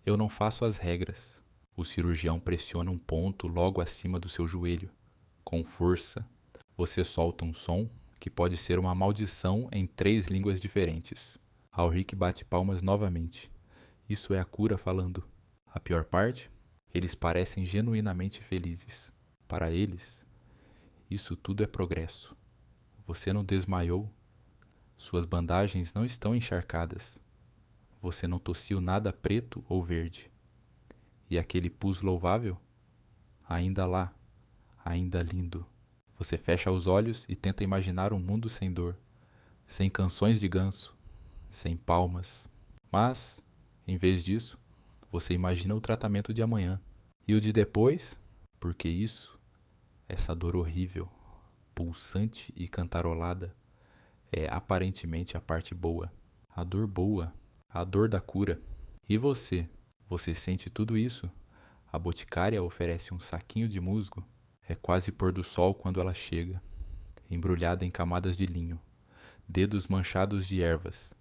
Eu não faço as regras. O cirurgião pressiona um ponto logo acima do seu joelho. Com força, você solta um som que pode ser uma maldição em 3 línguas diferentes. Ulrich bate palmas novamente. Isso é a cura falando. A pior parte? Eles parecem genuinamente felizes. Para eles, isso tudo é progresso. Você não desmaiou. Suas bandagens não estão encharcadas. Você não tossiu nada preto ou verde. E aquele pus louvável? Ainda lá, ainda lindo. Você fecha os olhos e tenta imaginar um mundo sem dor, sem canções de ganso, sem palmas. Mas, em vez disso, você imagina o tratamento de amanhã. E o de depois? Porque isso, essa dor horrível, pulsante e cantarolada, é aparentemente a parte boa. A dor boa, a dor da cura. E você? Você sente tudo isso? A boticária oferece um saquinho de musgo. É quase pôr do sol quando ela chega, embrulhada em camadas de linho, dedos manchados de ervas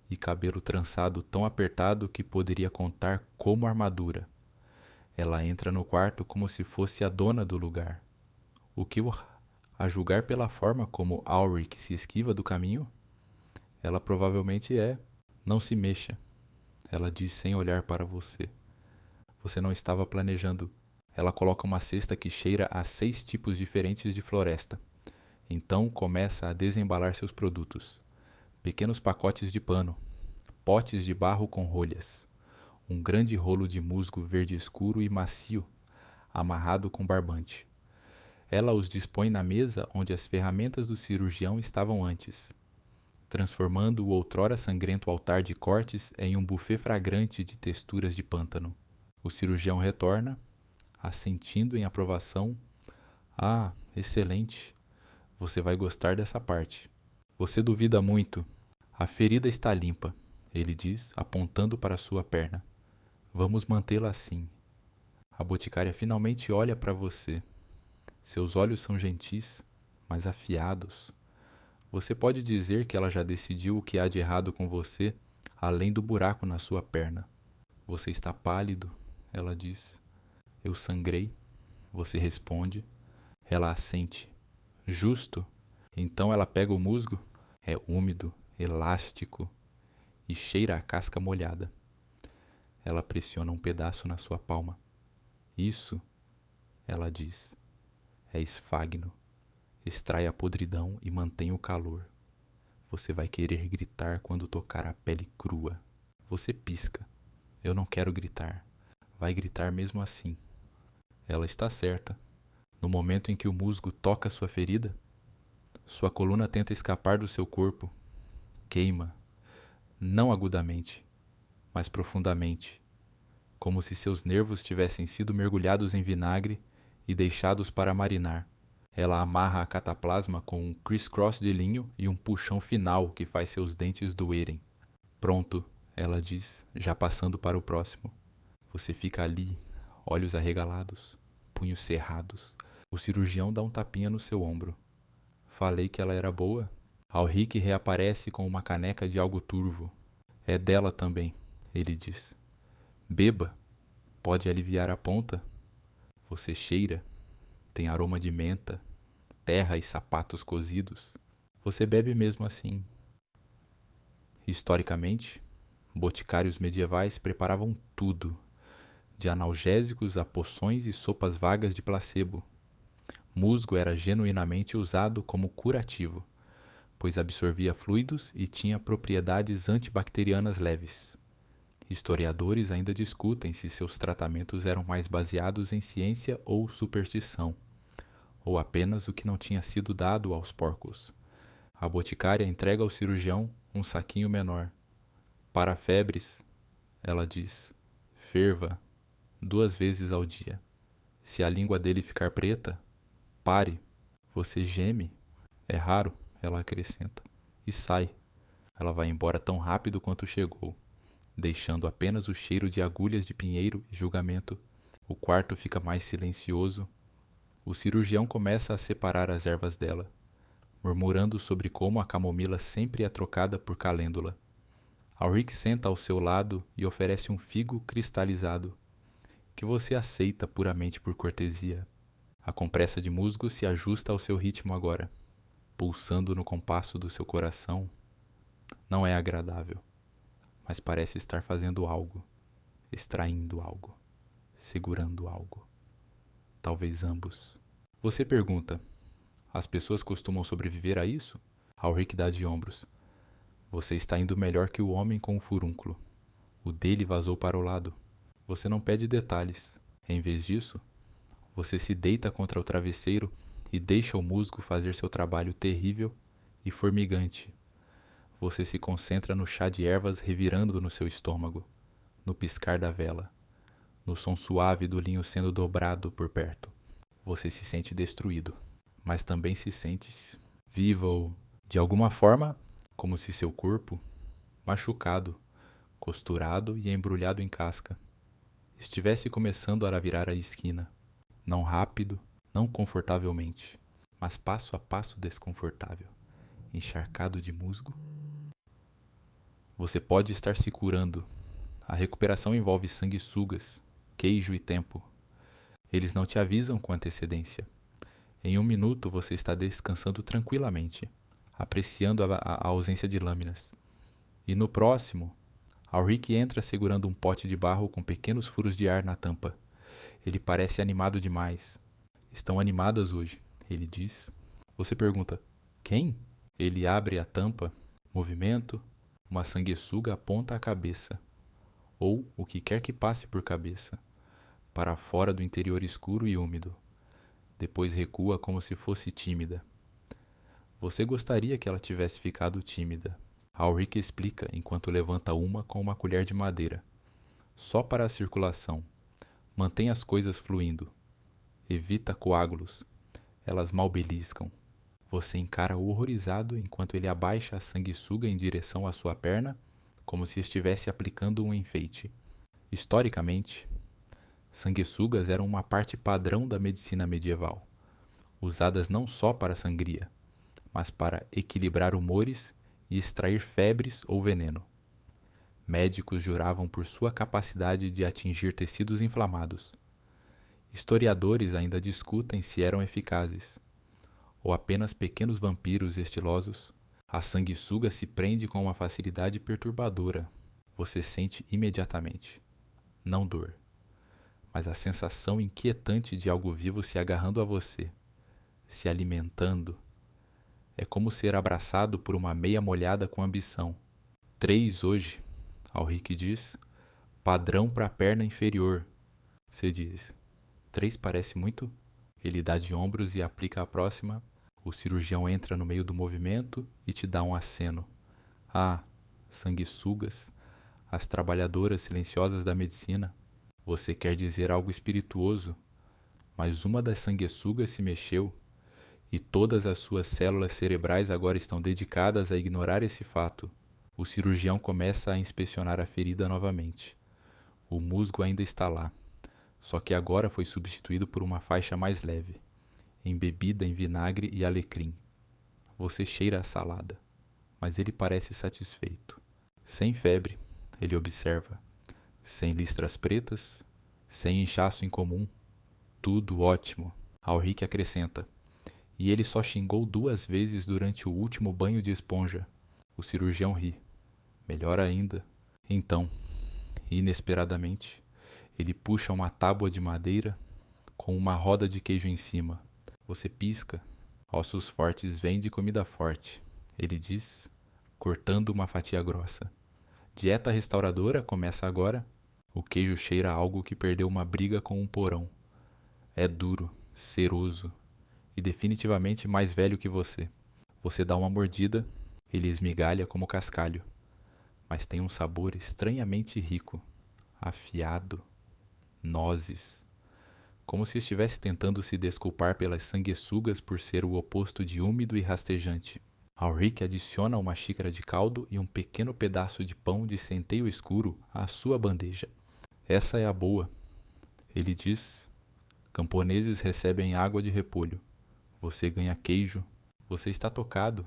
e cabelo trançado tão apertado que poderia contar como armadura. Ela entra no quarto como se fosse a dona do lugar. O que, a julgar pela forma como Ulrich se esquiva do caminho, ela provavelmente é. Não se mexa, ela diz sem olhar para você. Você não estava planejando. Ela coloca uma cesta que cheira a 6 tipos diferentes de floresta. Então começa a desembalar seus produtos. Pequenos pacotes de pano, potes de barro com rolhas, um grande rolo de musgo verde escuro e macio, amarrado com barbante. Ela os dispõe na mesa onde as ferramentas do cirurgião estavam antes, transformando o outrora sangrento altar de cortes em um buffet fragrante de texturas de pântano. O cirurgião retorna, assentindo em aprovação. Ah, excelente. Você vai gostar dessa parte. Você duvida muito. A ferida está limpa, ele diz, apontando para sua perna. Vamos mantê-la assim. A boticária finalmente olha para você. Seus olhos são gentis, mas afiados. Você pode dizer que ela já decidiu o que há de errado com você, além do buraco na sua perna. Você está pálido, ela diz. Eu sangrei. Você responde. Ela assente. Justo. Então ela pega o musgo. É úmido, elástico e cheira a casca molhada. Ela pressiona um pedaço na sua palma. Isso, ela diz, é esfagno. Extrai a podridão e mantém o calor. Você vai querer gritar quando tocar a pele crua. Você pisca. Eu não quero gritar. Vai gritar mesmo assim. Ela está certa. No momento em que o musgo toca sua ferida, sua coluna tenta escapar do seu corpo. Queima. Não agudamente, mas profundamente. Como se seus nervos tivessem sido mergulhados em vinagre e deixados para marinar. Ela amarra a cataplasma com um criss-cross de linho e um puxão final que faz seus dentes doerem. Pronto, ela diz, já passando para o próximo. Você fica ali, olhos arregalados, punhos cerrados. O cirurgião dá um tapinha no seu ombro. Falei que ela era boa? Ulrich reaparece com uma caneca de algo turvo. É dela também, ele diz. Beba, pode aliviar a ponta. Você cheira, tem aroma de menta, terra e sapatos cozidos. Você bebe mesmo assim. Historicamente, boticários medievais preparavam tudo, de analgésicos a poções e sopas vagas de placebo. Musgo era genuinamente usado como curativo, pois absorvia fluidos e tinha propriedades antibacterianas leves. Historiadores ainda discutem se seus tratamentos eram mais baseados em ciência ou superstição, ou apenas o que não tinha sido dado aos porcos. A boticária entrega ao cirurgião um saquinho menor. Para febres, ela diz, ferva 2 vezes ao dia. Se a língua dele ficar preta, pare. Você geme. É raro, ela acrescenta. E sai. Ela vai embora tão rápido quanto chegou, deixando apenas o cheiro de agulhas de pinheiro e julgamento. O quarto fica mais silencioso. O cirurgião começa a separar as ervas dela, murmurando sobre como a camomila sempre é trocada por calêndula. Ulrich senta ao seu lado e oferece um figo cristalizado. que você aceita puramente por cortesia. A compressa de musgo se ajusta ao seu ritmo agora, pulsando no compasso do seu coração. Não é agradável, mas parece estar fazendo algo, extraindo algo, segurando algo. Talvez ambos. Você pergunta, as pessoas costumam sobreviver a isso? Ulrich dá de ombros. Você está indo melhor que o homem com o furúnculo. O dele vazou para o lado. Você não pede detalhes. Em vez disso, você se deita contra o travesseiro e deixa o musgo fazer seu trabalho terrível e formigante. Você se concentra no chá de ervas revirando no seu estômago, no piscar da vela, no som suave do linho sendo dobrado por perto. Você se sente destruído, mas também se sente vivo ou, de alguma forma, como se seu corpo, machucado, costurado e embrulhado em casca, estivesse começando a virar a esquina, não rápido, não confortavelmente, mas passo a passo desconfortável, encharcado de musgo. Você pode estar se curando. A recuperação envolve sanguessugas, queijo e tempo. Eles não te avisam com antecedência. Em 1 minuto você está descansando tranquilamente, apreciando a ausência de lâminas. E no próximo, Ulrich entra segurando um pote de barro com pequenos furos de ar na tampa. Ele parece animado demais. Estão animadas hoje, ele diz. Você pergunta, quem? Ele abre a tampa, movimento, uma sanguessuga aponta a cabeça, ou o que quer que passe por cabeça, para fora do interior escuro e úmido. Depois recua como se fosse tímida. Você gostaria que ela tivesse ficado tímida. Ulrich explica enquanto levanta uma com uma colher de madeira. Só para a circulação. Mantém as coisas fluindo. Evita coágulos. Elas mal beliscam. Você encara horrorizado enquanto ele abaixa a sanguessuga em direção à sua perna, como se estivesse aplicando um enfeite. Historicamente, sanguessugas eram uma parte padrão da medicina medieval, usadas não só para sangria, mas para equilibrar humores e extrair febres ou veneno. Médicos juravam por sua capacidade de atingir tecidos inflamados. Historiadores ainda discutem se eram eficazes, ou apenas pequenos vampiros estilosos. A sanguessuga se prende com uma facilidade perturbadora. Você sente imediatamente, não dor, mas a sensação inquietante de algo vivo se agarrando a você, se alimentando. É como ser abraçado por uma meia molhada com ambição. 3 hoje, Ulrich diz, padrão para a perna inferior. Você diz, 3 parece muito? Ele dá de ombros e aplica a próxima. O cirurgião entra no meio do movimento e te dá um aceno. Ah, sanguessugas, as trabalhadoras silenciosas da medicina. Você quer dizer algo espirituoso, mas uma das sanguessugas se mexeu e todas as suas células cerebrais agora estão dedicadas a ignorar esse fato. O cirurgião começa a inspecionar a ferida novamente. O musgo ainda está lá, só que agora foi substituído por uma faixa mais leve, embebida em vinagre e alecrim. Você cheira a salada, mas ele parece satisfeito. Sem febre, ele observa. Sem listras pretas, sem inchaço incomum. Tudo ótimo. Ulrich acrescenta. E ele só xingou 2 vezes durante o último banho de esponja. O cirurgião ri. Melhor ainda. Então, inesperadamente, ele puxa uma tábua de madeira com uma roda de queijo em cima. Você pisca. Ossos fortes vêm de comida forte, ele diz, cortando uma fatia grossa. Dieta restauradora começa agora. O queijo cheira a algo que perdeu uma briga com um porão. É duro, ceroso e definitivamente mais velho que você. Você dá uma mordida, ele esmigalha como cascalho, mas tem um sabor estranhamente rico, afiado, nozes, como se estivesse tentando se desculpar pelas sanguessugas por ser o oposto de úmido e rastejante. Ulrich adiciona uma xícara de caldo e um pequeno pedaço de pão de centeio escuro à sua bandeja. Essa é a boa, ele diz. Camponeses recebem água de repolho. Você ganha queijo. Você está tocado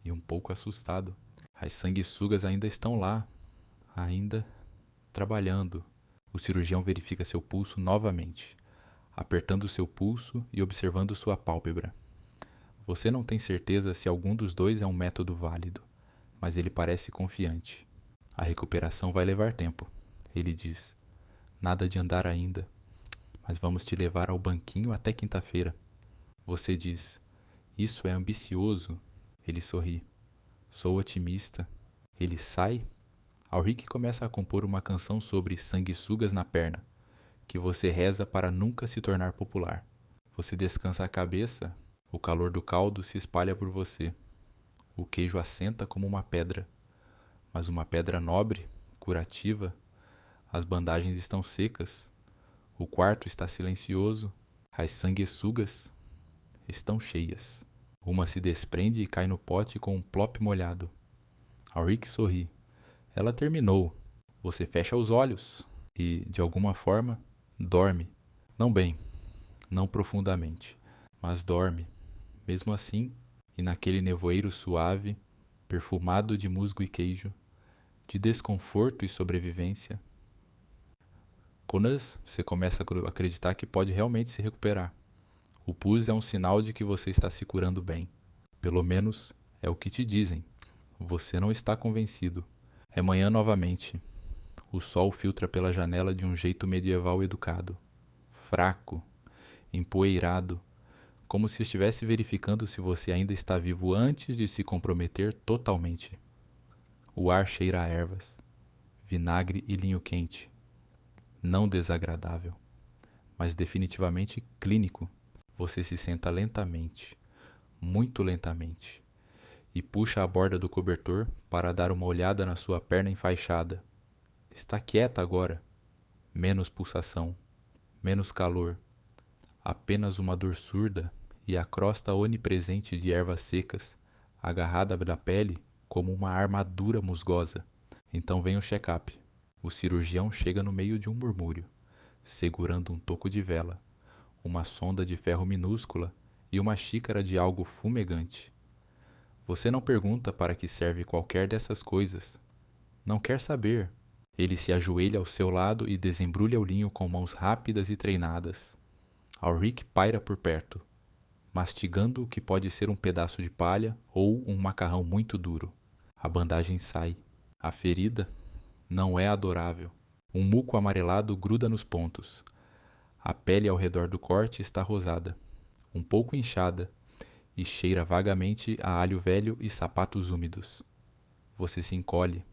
e um pouco assustado. As sanguessugas ainda estão lá, ainda trabalhando. O cirurgião verifica seu pulso novamente, apertando seu pulso e observando sua pálpebra. Você não tem certeza se algum dos dois é um método válido, mas ele parece confiante. A recuperação vai levar tempo, ele diz. Nada de andar ainda, mas vamos te levar ao banquinho até quinta-feira. Você diz, isso é ambicioso. Ele sorri. Sou otimista. Ele sai. Ulrich começa a compor uma canção sobre sanguessugas na perna, que você reza para nunca se tornar popular. Você descansa a cabeça, o calor do caldo se espalha por você. O queijo assenta como uma pedra, mas uma pedra nobre, curativa. As bandagens estão secas, o quarto está silencioso, as sanguessugas estão cheias. Uma se desprende e cai no pote com um plop molhado. Ulrich sorri. Ela terminou. Você fecha os olhos e, de alguma forma, dorme. Não bem, não profundamente, mas dorme. Mesmo assim, e naquele nevoeiro suave, perfumado de musgo e queijo, de desconforto e sobrevivência, Conas, você começa a acreditar que pode realmente se recuperar. O pus é um sinal de que você está se curando bem. Pelo menos é o que te dizem. Você não está convencido. É manhã novamente. O sol filtra pela janela de um jeito medieval educado. Fraco, empoeirado, como se estivesse verificando se você ainda está vivo antes de se comprometer totalmente. O ar cheira a ervas, vinagre e linho quente. Não desagradável, mas definitivamente clínico. Você se senta lentamente, muito lentamente, e puxa a borda do cobertor para dar uma olhada na sua perna enfaixada. Está quieta agora. Menos pulsação, menos calor, apenas uma dor surda e a crosta onipresente de ervas secas, agarrada na pele como uma armadura musgosa. Então vem o check-up. O cirurgião chega no meio de um murmúrio, segurando um toco de vela, uma sonda de ferro minúscula e uma xícara de algo fumegante. Você não pergunta para que serve qualquer dessas coisas. Não quer saber. Ele se ajoelha ao seu lado e desembrulha o linho com mãos rápidas e treinadas. Ulrich paira por perto, mastigando o que pode ser um pedaço de palha ou um macarrão muito duro. A bandagem sai. A ferida não é adorável. Um muco amarelado gruda nos pontos. A pele ao redor do corte está rosada, um pouco inchada, e cheira vagamente a alho velho e sapatos úmidos. Você se encolhe.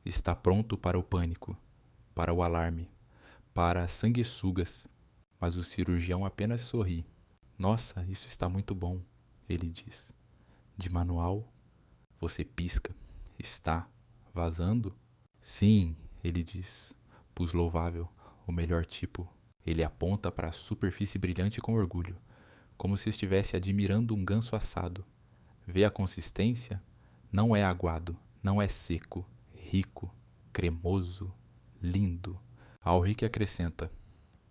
Está pronto para o pânico, para o alarme, para as sanguessugas. Mas o cirurgião apenas sorri. Nossa, isso está muito bom, ele diz. De manual? Você pisca. Está vazando? Sim, ele diz. Pus louvável, o melhor tipo. Ele aponta para a superfície brilhante com orgulho, como se estivesse admirando um ganso assado. Vê a consistência? Não é aguado, não é seco, rico, cremoso, lindo. Ulrich acrescenta.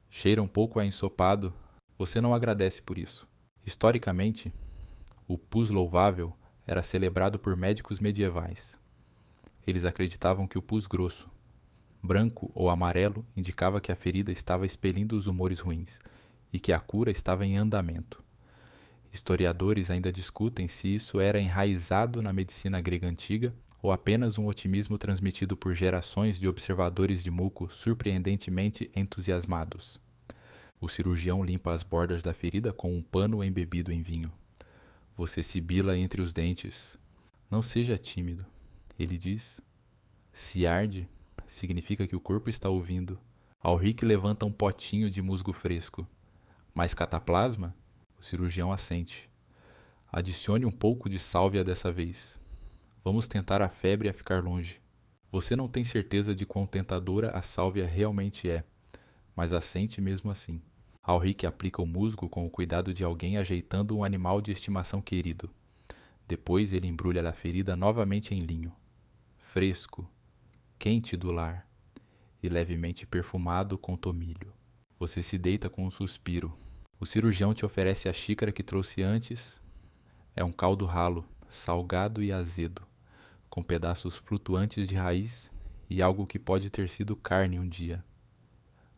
Cheira um pouco a ensopado. Você não agradece por isso. Historicamente, o pus louvável era celebrado por médicos medievais. Eles acreditavam que o pus grosso, branco ou amarelo, indicava que a ferida estava expelindo os humores ruins e que a cura estava em andamento. Historiadores ainda discutem se isso era enraizado na medicina grega antiga ou apenas um otimismo transmitido por gerações de observadores de muco surpreendentemente entusiasmados. O cirurgião limpa as bordas da ferida com um pano embebido em vinho. Você sibila entre os dentes. Não seja tímido, ele diz. Se arde, significa que o corpo está ouvindo. Ulrich levanta um potinho de musgo fresco. Mais cataplasma? O cirurgião assente. Adicione um pouco de sálvia dessa vez. Vamos tentar a febre a ficar longe. Você não tem certeza de quão tentadora a sálvia realmente é, mas assente mesmo assim. Ulrich aplica o musgo com o cuidado de alguém ajeitando um animal de estimação querido. Depois ele embrulha a ferida novamente em linho. Fresco, quente do lar e levemente perfumado com tomilho. Você se deita com um suspiro. O cirurgião te oferece a xícara que trouxe antes. É um caldo ralo, salgado e azedo, com pedaços flutuantes de raiz e algo que pode ter sido carne um dia.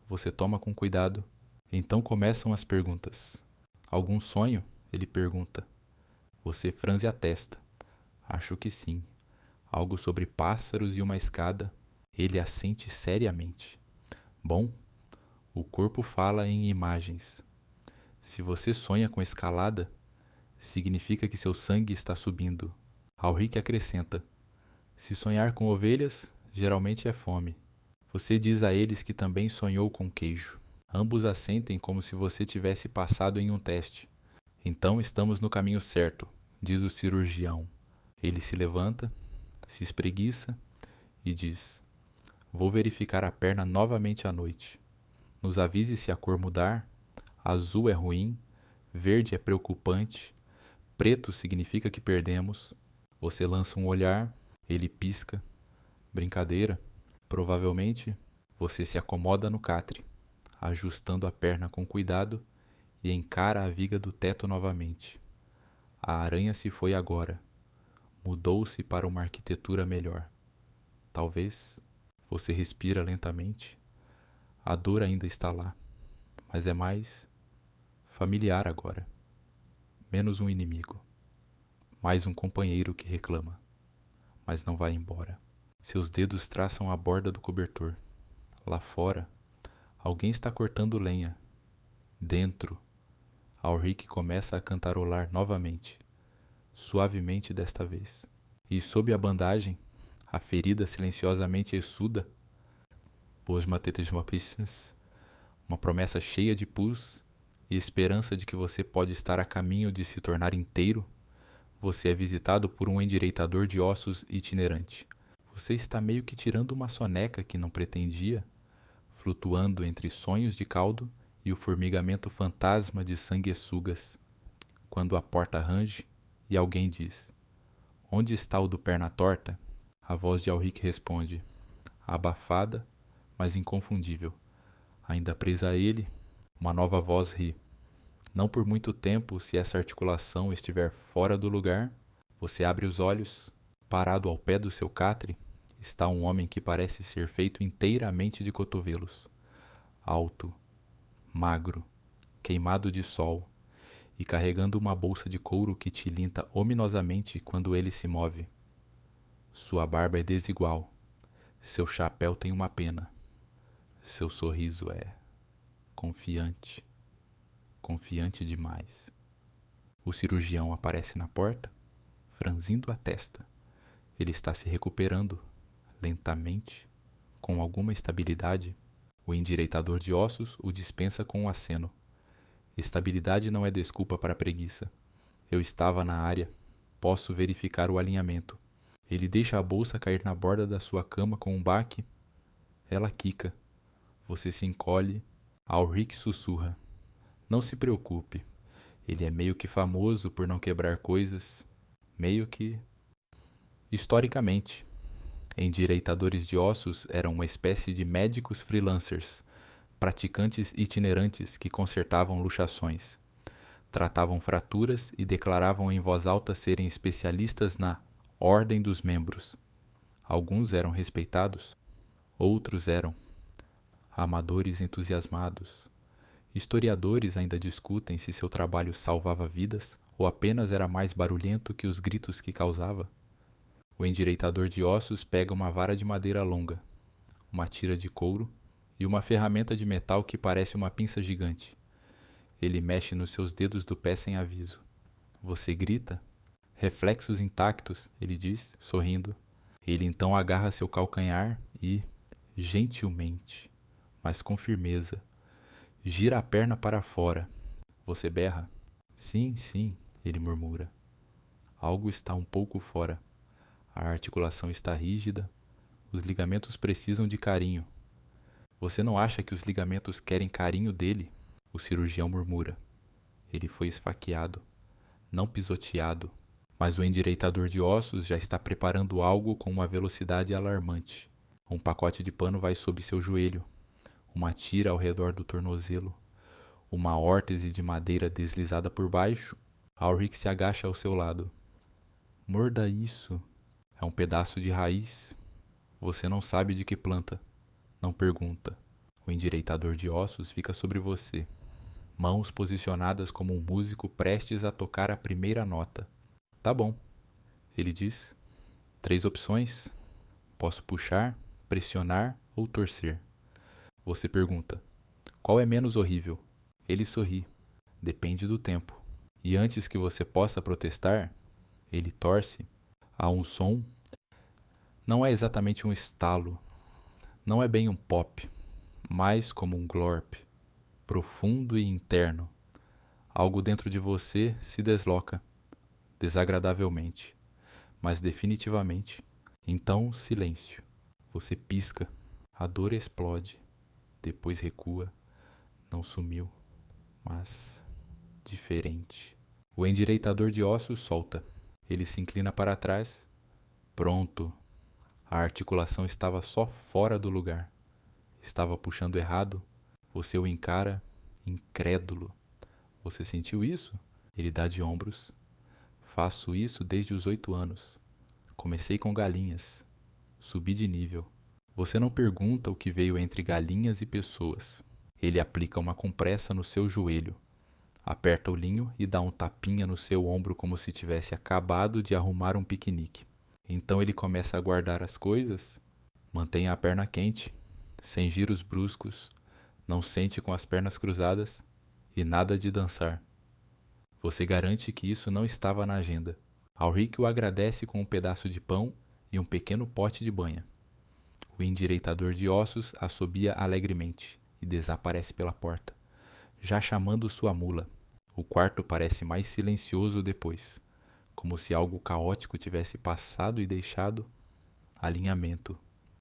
Você toma com cuidado. Então começam as perguntas. Algum sonho? Ele pergunta. Você franze a testa. Acho que sim. Algo sobre pássaros e uma escada. Ele assente seriamente. Bom, o corpo fala em imagens. Se você sonha com escalada, significa que seu sangue está subindo. Alric acrescenta. Se sonhar com ovelhas, geralmente é fome. Você diz a eles que também sonhou com queijo. Ambos assentem como se você tivesse passado em um teste. Então estamos no caminho certo, diz o cirurgião. Ele se levanta, se espreguiça e diz: Vou verificar a perna novamente à noite. Nos avise se a cor mudar. Azul é ruim, verde é preocupante, preto significa que perdemos. Você lança um olhar, ele pisca. Brincadeira. Provavelmente, você se acomoda no catre, ajustando a perna com cuidado e encara a viga do teto novamente. A aranha se foi agora. Mudou-se para uma arquitetura melhor. Talvez você respira lentamente. A dor ainda está lá, mas é mais familiar agora. Menos um inimigo. Mais um companheiro que reclama, mas não vai embora. Seus dedos traçam a borda do cobertor. Lá fora, alguém está cortando lenha. Dentro, Alric começa a cantarolar novamente, suavemente desta vez. E sob a bandagem, a ferida silenciosamente exsuda, uma promessa cheia de pus e esperança de que você pode estar a caminho de se tornar inteiro, você é visitado por um endireitador de ossos itinerante. Você está meio que tirando uma soneca que não pretendia, flutuando entre sonhos de caldo e o formigamento fantasma de sanguessugas, quando a porta range e alguém diz: Onde está o do perna torta? A voz de Alric responde, abafada, mas inconfundível. Ainda presa a ele, uma nova voz ri. Não por muito tempo, se essa articulação estiver fora do lugar, você abre os olhos. Parado ao pé do seu catre, está um homem que parece ser feito inteiramente de cotovelos. Alto, magro, queimado de sol, e carregando uma bolsa de couro que tilinta ominosamente quando ele se move. Sua barba é desigual. Seu chapéu tem uma pena. Seu sorriso é confiante. Confiante demais. O cirurgião aparece na porta, franzindo a testa. Ele está se recuperando, lentamente, com alguma estabilidade. O endireitador de ossos o dispensa com um aceno. Estabilidade não é desculpa para a preguiça. Eu estava na área. Posso verificar o alinhamento. Ele deixa a bolsa cair na borda da sua cama com um baque. Ela quica. Você se encolhe. Alric sussurra. Não se preocupe. Ele é meio que famoso por não quebrar coisas. Meio que... Historicamente, endireitadores de ossos eram uma espécie de médicos freelancers, praticantes itinerantes que consertavam luxações, tratavam fraturas e declaravam em voz alta serem especialistas na ordem dos membros. Alguns eram respeitados, outros eram amadores entusiasmados. Historiadores ainda discutem se seu trabalho salvava vidas ou apenas era mais barulhento que os gritos que causava. O endireitador de ossos pega uma vara de madeira longa, uma tira de couro e uma ferramenta de metal que parece uma pinça gigante. Ele mexe nos seus dedos do pé sem aviso. Você grita? Reflexos intactos, ele diz, sorrindo. Ele então agarra seu calcanhar e, gentilmente, mas com firmeza, gira a perna para fora. Você berra? Sim, sim, ele murmura. Algo está um pouco fora. A articulação está rígida. Os ligamentos precisam de carinho. Você não acha que os ligamentos querem carinho dele? O cirurgião murmura. Ele foi esfaqueado, não pisoteado, mas o endireitador de ossos já está preparando algo com uma velocidade alarmante. Um pacote de pano vai sob seu joelho, uma tira ao redor do tornozelo, uma órtese de madeira deslizada por baixo. Alric se agacha ao seu lado. Morda isso. É um pedaço de raiz. Você não sabe de que planta. Não pergunta. O endireitador de ossos fica sobre você, mãos posicionadas como um músico prestes a tocar a primeira nota. Tá bom, ele diz. 3 opções. Posso puxar, pressionar ou torcer. Você pergunta, qual é menos horrível? Ele sorri. Depende do tempo. E antes que você possa protestar, ele torce. Há um som. Não é exatamente um estalo. Não é bem um pop. Mais como um glorp. Profundo e interno. Algo dentro de você se desloca. Desagradavelmente. Mas definitivamente. Então, silêncio. Você pisca. A dor explode. Depois recua. Não sumiu. Mas diferente. O endireitador de ossos solta. Ele se inclina para trás. Pronto. A articulação estava só fora do lugar. Estava puxando errado. Você o encara, incrédulo. Você sentiu isso? Ele dá de ombros. Faço isso desde os 8 anos. Comecei com galinhas. Subi de nível. Você não pergunta o que veio entre galinhas e pessoas. Ele aplica uma compressa no seu joelho. Aperta o linho e dá um tapinha no seu ombro como se tivesse acabado de arrumar um piquenique. Então ele começa a guardar as coisas. Mantenha a perna quente, sem giros bruscos. Não sente com as pernas cruzadas e nada de dançar. Você garante que isso não estava na agenda. Ulrich o agradece com um pedaço de pão e um pequeno pote de banha. O endireitador de ossos assobia alegremente e desaparece pela porta, já chamando sua mula. O quarto parece mais silencioso depois, como se algo caótico tivesse passado e deixado alinhamento.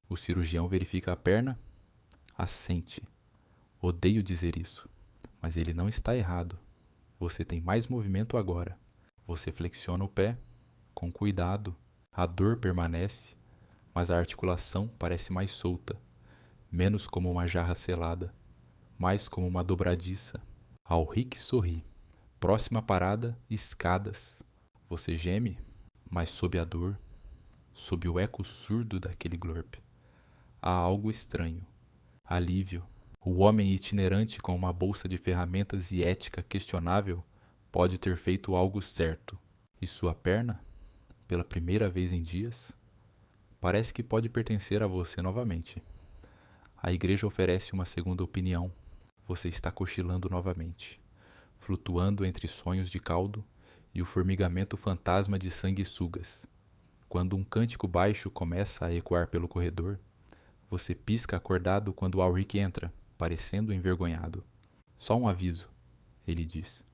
O cirurgião verifica a perna, assente. Odeio dizer isso, mas ele não está errado. Você tem mais movimento agora. Você flexiona o pé, com cuidado. A dor permanece, mas a articulação parece mais solta, menos como uma jarra selada, mais como uma dobradiça. Ulrich sorri. Próxima parada, escadas. Você geme, mas sob a dor, sob o eco surdo daquele glorp. Há algo estranho. Alívio. O homem itinerante com uma bolsa de ferramentas e ética questionável pode ter feito algo certo. E sua perna, pela primeira vez em dias, parece que pode pertencer a você novamente. A igreja oferece uma segunda opinião. Você está cochilando novamente, flutuando entre sonhos de caldo e o formigamento fantasma de sanguessugas. Quando um cântico baixo começa a ecoar pelo corredor, você pisca acordado quando Ulrich entra, parecendo envergonhado. Só um aviso, ele diz.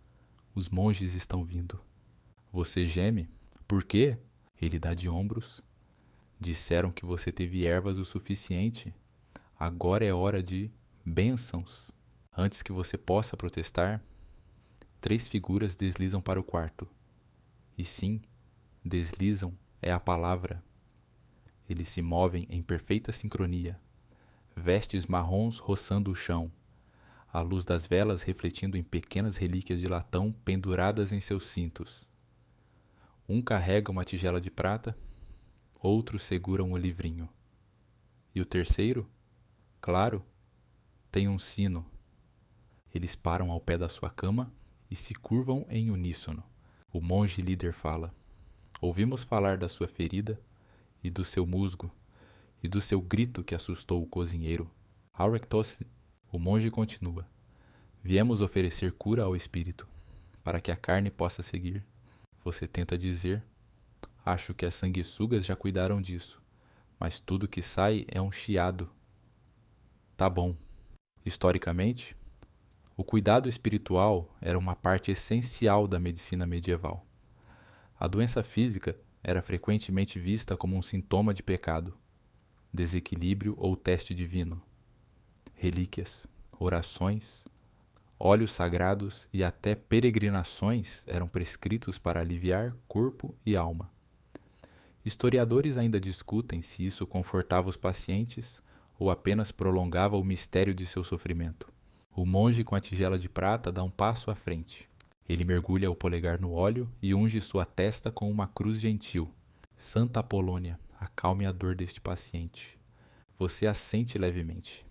Os monges estão vindo. Você geme? Por quê? Ele dá de ombros. Disseram que você teve ervas o suficiente. Agora é hora de bênçãos. Antes que você possa protestar, 3 figuras deslizam para o quarto. E sim, deslizam é a palavra. Eles se movem em perfeita sincronia. Vestes marrons roçando o chão. A luz das velas refletindo em pequenas relíquias de latão penduradas em seus cintos. Um carrega uma tigela de prata, outro segura um livrinho. E o terceiro, claro, tem um sino. Eles param ao pé da sua cama e se curvam em uníssono. O monge líder fala. Ouvimos falar da sua ferida e do seu musgo e do seu grito que assustou o cozinheiro. Ulrich tosse. O monge continua. Viemos oferecer cura ao espírito, para que a carne possa seguir. Você tenta dizer. Acho que as sanguessugas já cuidaram disso, mas tudo que sai é um chiado. Tá bom. Historicamente, o cuidado espiritual era uma parte essencial da medicina medieval. A doença física era frequentemente vista como um sintoma de pecado, desequilíbrio ou teste divino. Relíquias, orações, óleos sagrados e até peregrinações eram prescritos para aliviar corpo e alma. Historiadores ainda discutem se isso confortava os pacientes ou apenas prolongava o mistério de seu sofrimento. O monge com a tigela de prata dá um passo à frente. Ele mergulha o polegar no óleo e unge sua testa com uma cruz gentil. Santa Apolônia, acalme a dor deste paciente. Você assente levemente.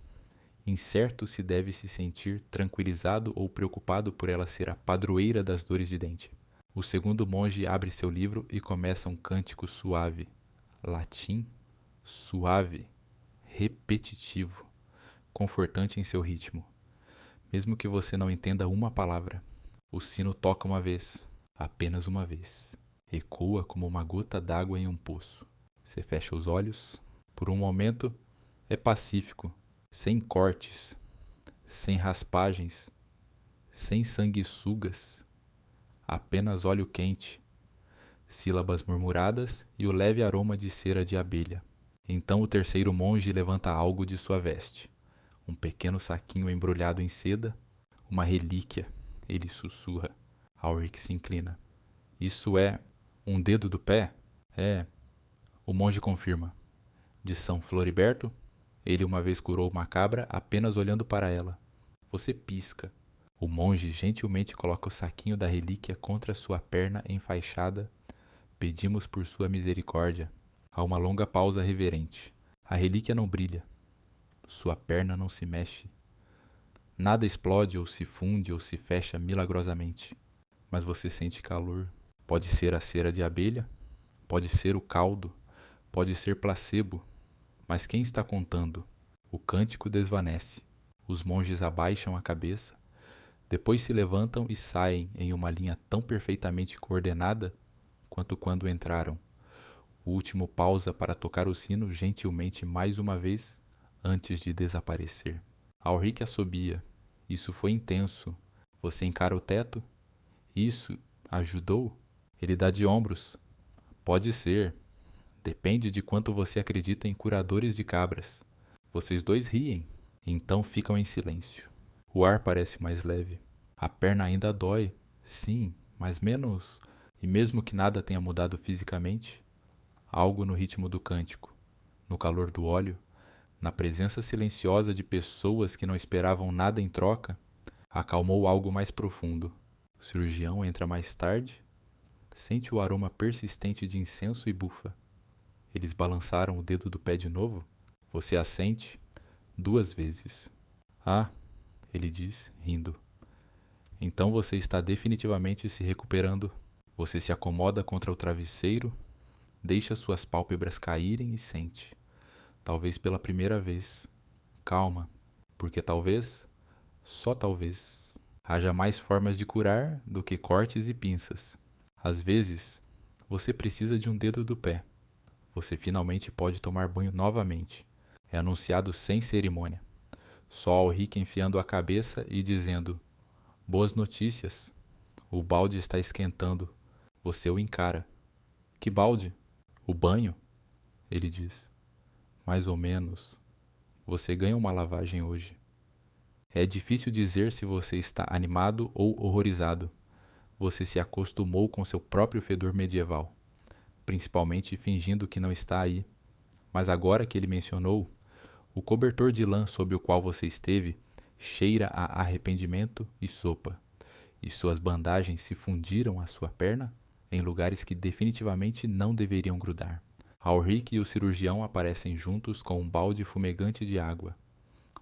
incerto se deve se sentir tranquilizado ou preocupado por ela ser a padroeira das dores de dente. O segundo monge abre seu livro e começa um cântico suave. Latim? Suave, repetitivo, confortante em seu ritmo. Mesmo que você não entenda uma palavra, o sino toca uma vez, apenas uma vez. Ecoa como uma gota d'água em um poço. Você fecha os olhos. Por um momento, é pacífico, sem cortes, sem raspagens, sem sanguessugas, apenas óleo quente, sílabas murmuradas e o leve aroma de cera de abelha. Então o terceiro monge levanta algo de sua veste. Um pequeno saquinho embrulhado em seda, uma relíquia, ele sussurra. Auric se inclina. Isso é um dedo do pé? É. O monge confirma. De São Floriberto? Ele uma vez curou uma cabra apenas olhando para ela. Você pisca. O monge gentilmente coloca o saquinho da relíquia contra sua perna enfaixada. Pedimos por sua misericórdia. Há uma longa pausa reverente. A relíquia não brilha. Sua perna não se mexe. Nada explode ou se funde ou se fecha milagrosamente. Mas você sente calor. Pode ser a cera de abelha, pode ser o caldo, pode ser placebo. Mas quem está contando? O cântico desvanece. Os monges abaixam a cabeça, depois se levantam e saem em uma linha tão perfeitamente coordenada quanto quando entraram. O último pausa para tocar o sino gentilmente mais uma vez antes de desaparecer. Auric assobia. Isso foi intenso. Você encara o teto? Isso ajudou? Ele dá de ombros. Pode ser. Depende de quanto você acredita em curadores de cabras. Vocês dois riem. Então ficam em silêncio. O ar parece mais leve. A perna ainda dói. Sim, mas menos. E mesmo que nada tenha mudado fisicamente, algo no ritmo do cântico, no calor do óleo, na presença silenciosa de pessoas que não esperavam nada em troca, acalmou algo mais profundo. O cirurgião entra mais tarde, sente o aroma persistente de incenso e bufa. Eles balançaram o dedo do pé de novo? Você assente 2 vezes. Ah, ele diz, rindo. Então você está definitivamente se recuperando. Você se acomoda contra o travesseiro, deixa suas pálpebras caírem e sente. Talvez pela primeira vez. Calma, porque talvez, só talvez, haja mais formas de curar do que cortes e pinças. Às vezes, você precisa de um dedo do pé. Você finalmente pode tomar banho novamente. É anunciado sem cerimônia. Só Auric enfiando a cabeça e dizendo: boas notícias. O balde está esquentando. Você o encara. Que balde? O banho? Ele diz. Mais ou menos. Você ganha uma lavagem hoje. É difícil dizer se você está animado ou horrorizado. Você se acostumou com seu próprio fedor medieval, principalmente fingindo que não está aí. Mas agora que ele mencionou, o cobertor de lã sob o qual você esteve cheira a arrependimento e sopa, e suas bandagens se fundiram à sua perna em lugares que definitivamente não deveriam grudar. Auric e o cirurgião aparecem juntos com um balde fumegante de água,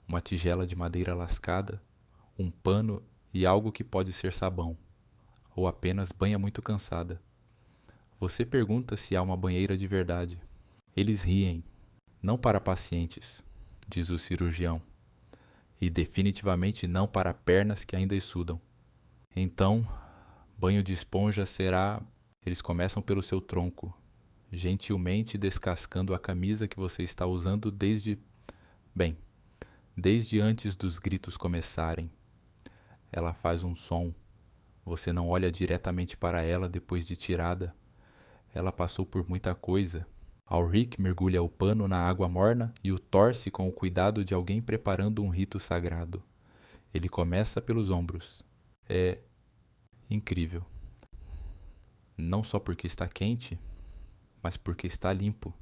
uma tigela de madeira lascada, um pano e algo que pode ser sabão, ou apenas banha muito cansada. Você pergunta se há uma banheira de verdade. Eles riem. Não para pacientes, diz o cirurgião, e definitivamente não para pernas que ainda exudam. Então, banho de esponja será... Eles começam pelo seu tronco, gentilmente descascando a camisa que você está usando desde antes dos gritos começarem. Ela faz um som. Você não olha diretamente para ela depois de tirada. Ela passou por muita coisa. Auric mergulha o pano na água morna e o torce com o cuidado de alguém preparando um rito sagrado. Ele começa pelos ombros. É incrível. Não só porque está quente, mas porque está limpo.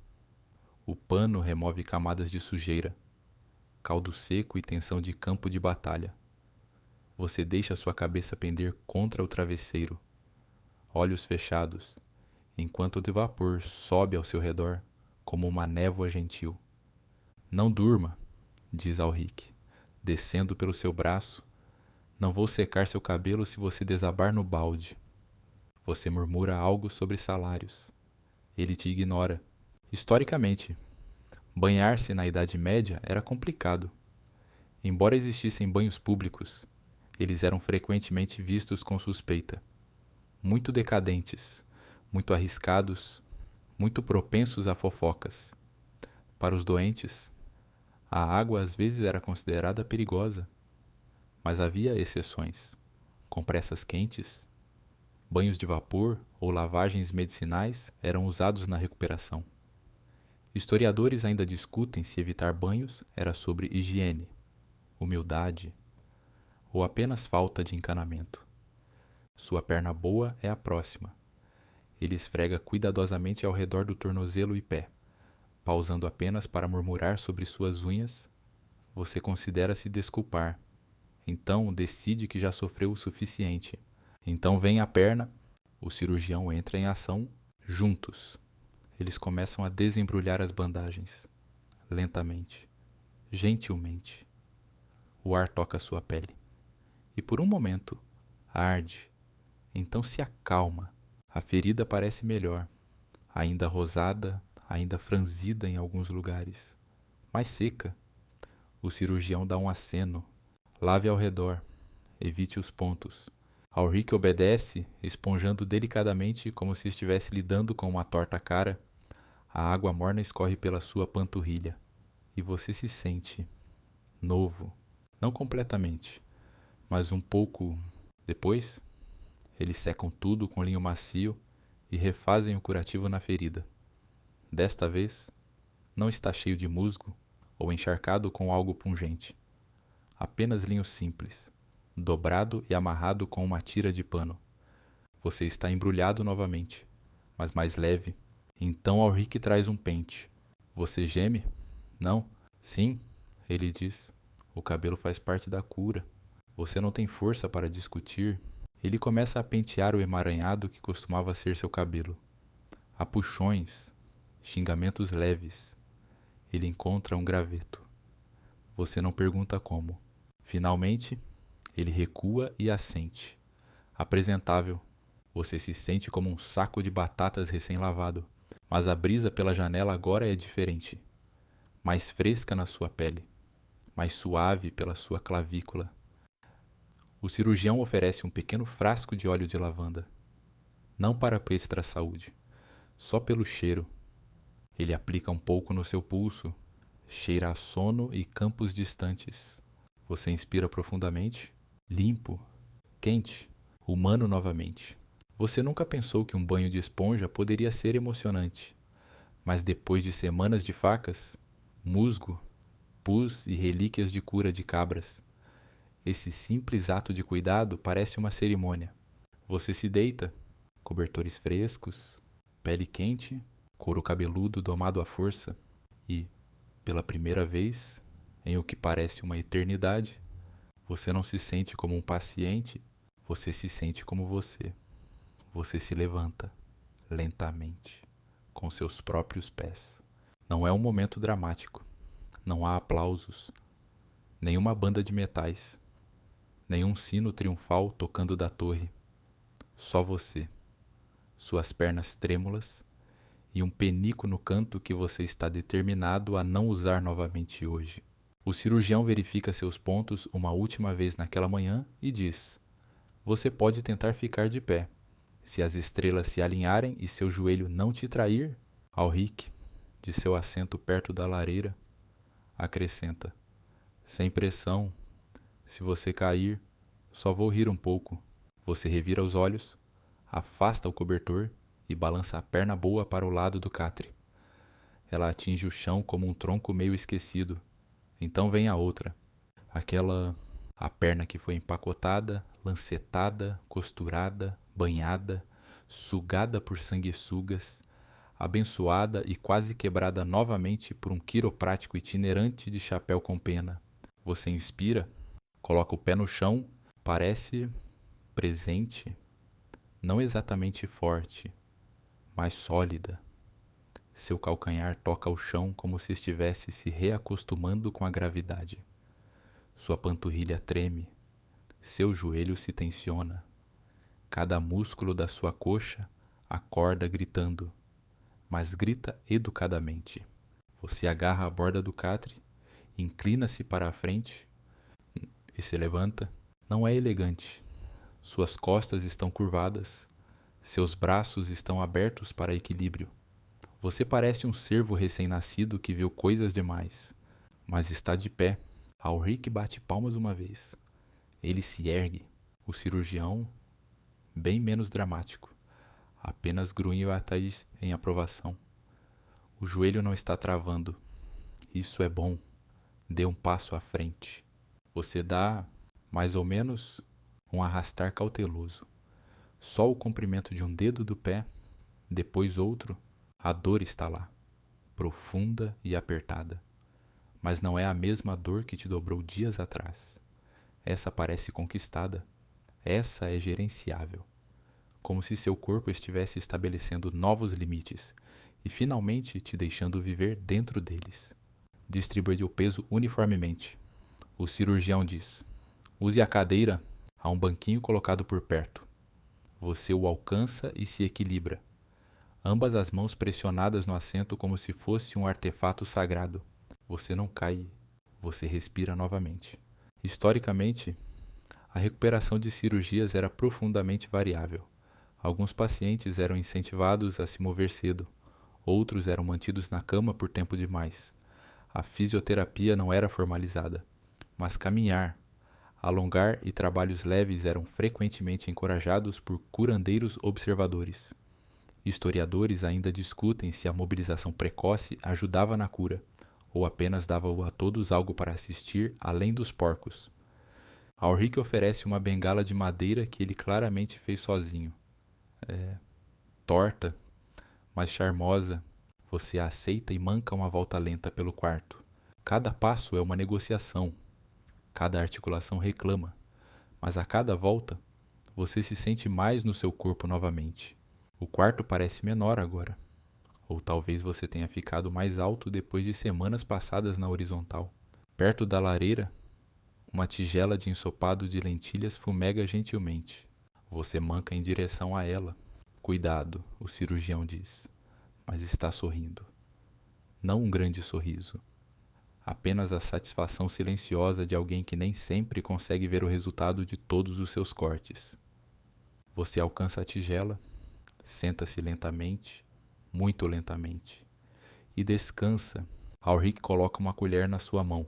O pano remove camadas de sujeira, caldo seco e tensão de campo de batalha. Você deixa sua cabeça pender contra o travesseiro, olhos fechados, enquanto o vapor sobe ao seu redor como uma névoa gentil. Não durma, diz Auric. descendo pelo seu braço. Não vou secar seu cabelo se você desabar no balde. Você murmura algo sobre salários. Ele te ignora. Historicamente, banhar-se na Idade Média era complicado. Embora existissem banhos públicos, eles eram frequentemente vistos com suspeita. Muito decadentes, muito arriscados, muito propensos a fofocas. Para os doentes, a água às vezes era considerada perigosa, mas havia exceções. Compressas quentes, banhos de vapor ou lavagens medicinais eram usados na recuperação. Historiadores ainda discutem se evitar banhos era sobre higiene, humildade ou apenas falta de encanamento. Sua perna boa é a próxima. Ele esfrega cuidadosamente ao redor do tornozelo e pé, pausando apenas para murmurar sobre suas unhas. Você considera se desculpar. Então decide que já sofreu o suficiente. Então vem a perna, o cirurgião entra em ação, juntos. Eles começam a desembrulhar as bandagens, lentamente, gentilmente. O ar toca sua pele. E por um momento, arde. Então se acalma. A ferida parece melhor, ainda rosada, ainda franzida em alguns lugares, mas seca. O cirurgião dá um aceno. Lave ao redor. Evite os pontos. Ulrich obedece, esponjando delicadamente como se estivesse lidando com uma torta cara. A água morna escorre pela sua panturrilha. E você se sente novo. Não completamente, mas um pouco depois. Eles secam tudo com linho macio e refazem o curativo na ferida. Desta vez, não está cheio de musgo ou encharcado com algo pungente. Apenas linho simples, dobrado e amarrado com uma tira de pano. Você está embrulhado novamente, mas mais leve. Então Ulrich traz um pente. Você geme? Não? Sim, ele diz. O cabelo faz parte da cura. Você não tem força para discutir. Ele começa a pentear o emaranhado que costumava ser seu cabelo. Há puxões, xingamentos leves. Ele encontra um graveto. Você não pergunta como. Finalmente, ele recua e assente. Apresentável. Você se sente como um saco de batatas recém-lavado. Mas a brisa pela janela agora é diferente. Mais fresca na sua pele. Mais suave pela sua clavícula. O cirurgião oferece um pequeno frasco de óleo de lavanda. Não para extra saúde, só pelo cheiro. Ele aplica um pouco no seu pulso, cheira a sono e campos distantes. Você inspira profundamente, limpo, quente, humano novamente. Você nunca pensou que um banho de esponja poderia ser emocionante, mas depois de semanas de facas, musgo, pus e relíquias de cura de cabras, esse simples ato de cuidado parece uma cerimônia. Você se deita, cobertores frescos, pele quente, couro cabeludo domado à força e, pela primeira vez, em o que parece uma eternidade, você não se sente como um paciente, você se sente como você. Você se levanta, lentamente, com seus próprios pés. Não é um momento dramático. Não há aplausos, nenhuma banda de metais, nenhum sino triunfal tocando da torre. Só você, suas pernas trêmulas e um penico no canto que você está determinado a não usar novamente hoje. O cirurgião verifica seus pontos uma última vez naquela manhã e diz: você pode tentar ficar de pé. Se as estrelas se alinharem e seu joelho não te trair, Ulrich, de seu assento perto da lareira, acrescenta: sem pressão. Se você cair, só vou rir um pouco. Você revira os olhos, afasta o cobertor e balança a perna boa para o lado do catre. Ela atinge o chão como um tronco meio esquecido. Então vem a outra. A perna que foi empacotada, lancetada, costurada, banhada, sugada por sanguessugas, abençoada e quase quebrada novamente por um quiroprático itinerante de chapéu com pena. Você inspira, coloca o pé no chão, parece presente, não exatamente forte, mas sólida. Seu calcanhar toca o chão como se estivesse se reacostumando com a gravidade. Sua panturrilha treme, seu joelho se tensiona. Cada músculo da sua coxa acorda gritando, mas grita educadamente. Você agarra a borda do catre, inclina-se para a frente e se levanta. Não é elegante. Suas costas estão curvadas, seus braços estão abertos para equilíbrio. Você parece um cervo recém-nascido que viu coisas demais, mas está de pé. Ulrich bate palmas uma vez. Ele se ergue. O cirurgião, bem menos dramático, apenas grunhe a Thaís em aprovação. O joelho não está travando. Isso é bom. Dê um passo à frente. Você dá, mais ou menos, um arrastar cauteloso. Só o comprimento de um dedo do pé, depois outro, a dor está lá, profunda e apertada. Mas não é a mesma dor que te dobrou dias atrás. Essa parece conquistada. Essa é gerenciável. Como se seu corpo estivesse estabelecendo novos limites e finalmente te deixando viver dentro deles. Distribui o peso uniformemente. O cirurgião diz: use a cadeira. Há um banquinho colocado por perto. Você o alcança e se equilibra. Ambas as mãos pressionadas no assento como se fosse um artefato sagrado. Você não cai, você respira novamente. Historicamente, a recuperação de cirurgias era profundamente variável. Alguns pacientes eram incentivados a se mover cedo, outros eram mantidos na cama por tempo demais. A fisioterapia não era formalizada, mas caminhar, alongar e trabalhos leves eram frequentemente encorajados por curandeiros observadores. Historiadores ainda discutem se a mobilização precoce ajudava na cura, ou apenas dava a todos algo para assistir além dos porcos. Ulrich oferece uma bengala de madeira que ele claramente fez sozinho. Torta, mas charmosa, você a aceita e manca uma volta lenta pelo quarto. Cada passo é uma negociação, cada articulação reclama, mas a cada volta você se sente mais no seu corpo novamente. O quarto parece menor agora, ou talvez você tenha ficado mais alto depois de semanas passadas na horizontal. Perto da lareira, uma tigela de ensopado de lentilhas fumega gentilmente. Você manca em direção a ela. Cuidado, o cirurgião diz, mas está sorrindo. Não um grande sorriso, apenas a satisfação silenciosa de alguém que nem sempre consegue ver o resultado de todos os seus cortes. Você alcança a tigela, senta-se lentamente, muito lentamente, e descansa. Ulrich coloca uma colher na sua mão.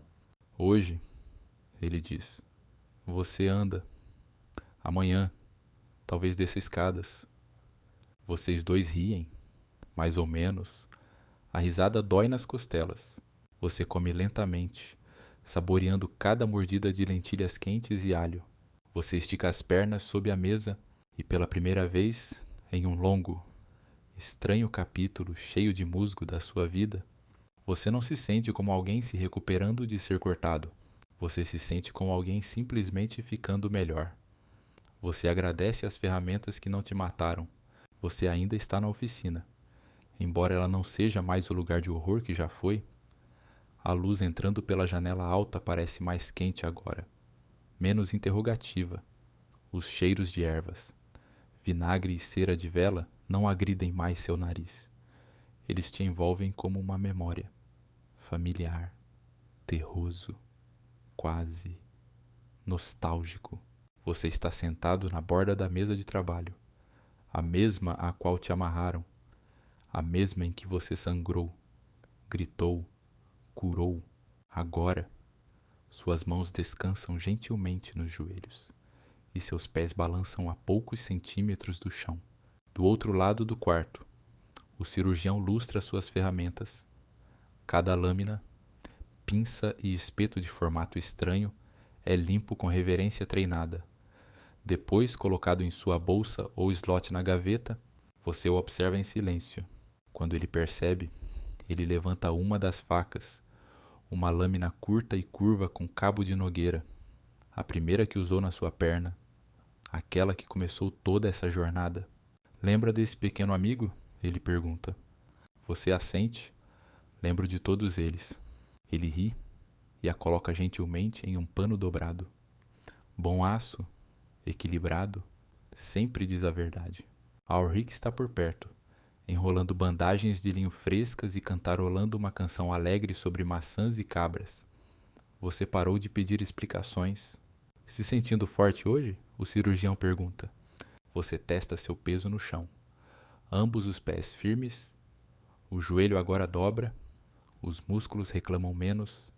Hoje, ele diz, você anda. Amanhã, talvez desça escadas. Vocês dois riem, mais ou menos. A risada dói nas costelas. Você come lentamente, saboreando cada mordida de lentilhas quentes e alho. Você estica as pernas sob a mesa e, pela primeira vez, em um longo, estranho capítulo cheio de musgo da sua vida, você não se sente como alguém se recuperando de ser cortado. Você se sente como alguém simplesmente ficando melhor. Você agradece as ferramentas que não te mataram. Você ainda está na oficina. Embora ela não seja mais o lugar de horror que já foi, a luz entrando pela janela alta parece mais quente agora, menos interrogativa. Os cheiros de ervas, vinagre e cera de vela não agridem mais seu nariz. Eles te envolvem como uma memória, familiar, terroso, quase nostálgico. Você está sentado na borda da mesa de trabalho, a mesma a qual te amarraram, a mesma em que você sangrou, gritou, curou. Agora, suas mãos descansam gentilmente nos joelhos e seus pés balançam a poucos centímetros do chão. Do outro lado do quarto, o cirurgião lustra suas ferramentas. Cada lâmina, pinça e espeto de formato estranho é limpo com reverência treinada. Depois, colocado em sua bolsa ou slot na gaveta, você o observa em silêncio. Quando ele percebe, ele levanta uma das facas, uma lâmina curta e curva com cabo de nogueira, a primeira que usou na sua perna, aquela que começou toda essa jornada. Lembra desse pequeno amigo? Ele pergunta. Você assente? Lembro de todos eles. Ele ri e a coloca gentilmente em um pano dobrado. Bom aço, equilibrado, sempre diz a verdade. Aulric está por perto, enrolando bandagens de linho frescas e cantarolando uma canção alegre sobre maçãs e cabras. Você parou de pedir explicações. Se sentindo forte hoje? O cirurgião pergunta. Você testa seu peso no chão. Ambos os pés firmes. O joelho agora dobra. Os músculos reclamam menos.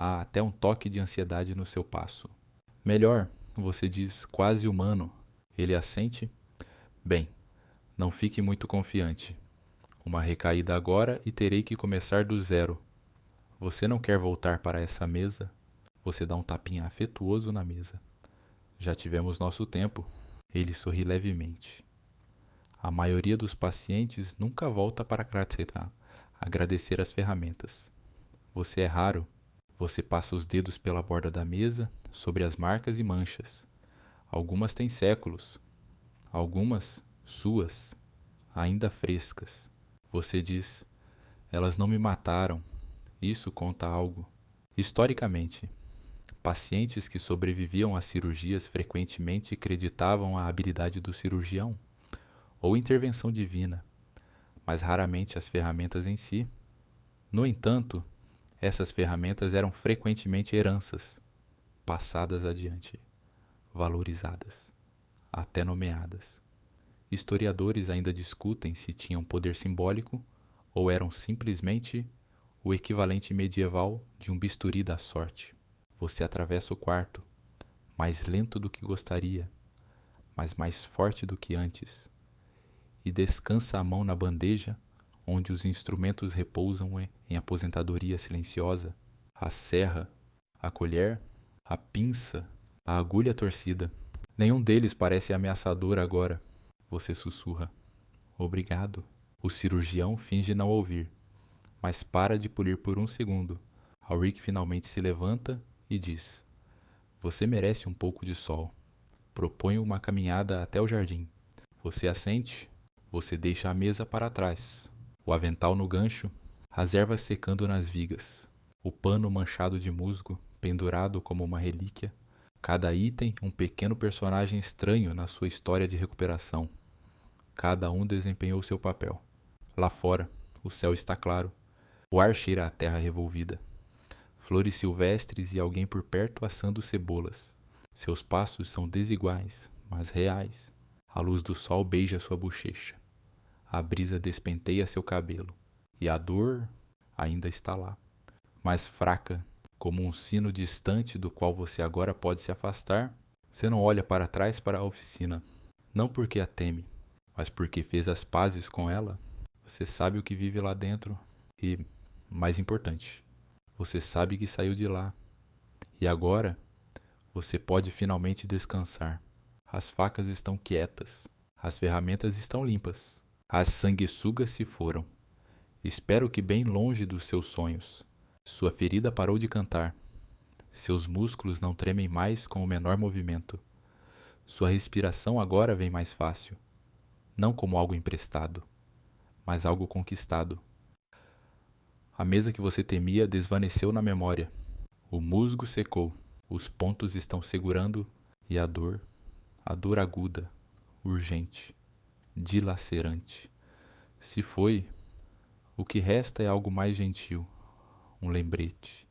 Há até um toque de ansiedade no seu passo. Melhor, você diz, quase humano. Ele assente. Bem, não fique muito confiante. Uma recaída agora e terei que começar do zero. Você não quer voltar para essa mesa? Você dá um tapinha afetuoso na mesa. Já tivemos nosso tempo. Ele sorri levemente. A maioria dos pacientes nunca volta para agradecer as ferramentas. Você é raro. Você passa os dedos pela borda da mesa, sobre as marcas e manchas. Algumas têm séculos. Algumas, suas, ainda frescas. Você diz, elas não me mataram. Isso conta algo. Historicamente, pacientes que sobreviviam às cirurgias frequentemente acreditavam a habilidade do cirurgião ou intervenção divina, mas raramente as ferramentas em si. No entanto, essas ferramentas eram frequentemente heranças, passadas adiante, valorizadas, até nomeadas. Historiadores ainda discutem se tinham poder simbólico ou eram simplesmente o equivalente medieval de um bisturi da sorte. Você atravessa o quarto, mais lento do que gostaria, mas mais forte do que antes, e descansa a mão na bandeja onde os instrumentos repousam em aposentadoria silenciosa, a serra, a colher, a pinça, a agulha torcida. Nenhum deles parece ameaçador agora. Você sussurra. Obrigado. O cirurgião finge não ouvir, mas para de polir por um segundo. Aulric finalmente se levanta e diz: Você merece um pouco de sol. Proponho uma caminhada até o jardim. Você assente. Você deixa a mesa para trás. O avental no gancho, as ervas secando nas vigas, o pano manchado de musgo, pendurado como uma relíquia. Cada item um pequeno personagem estranho na sua história de recuperação. Cada um desempenhou seu papel. Lá fora, o céu está claro. O ar cheira a terra revolvida. Flores silvestres e alguém por perto assando cebolas. Seus passos são desiguais, mas reais. A luz do sol beija sua bochecha. A brisa despenteia seu cabelo. E a dor ainda está lá, mais fraca, como um sino distante do qual você agora pode se afastar. Você não olha para trás para a oficina, não porque a teme, mas porque fez as pazes com ela. Você sabe o que vive lá dentro e, mais importante, você sabe que saiu de lá. E agora, você pode finalmente descansar. As facas estão quietas, as ferramentas estão limpas, as sanguessugas se foram. Espero que bem longe dos seus sonhos. Sua ferida parou de cantar. Seus músculos não tremem mais com o menor movimento. Sua respiração agora vem mais fácil. Não como algo emprestado, mas algo conquistado. A mesa que você temia desvaneceu na memória. O musgo secou. Os pontos estão segurando e a dor aguda, urgente, dilacerante. Se foi, o que resta é algo mais gentil, um lembrete,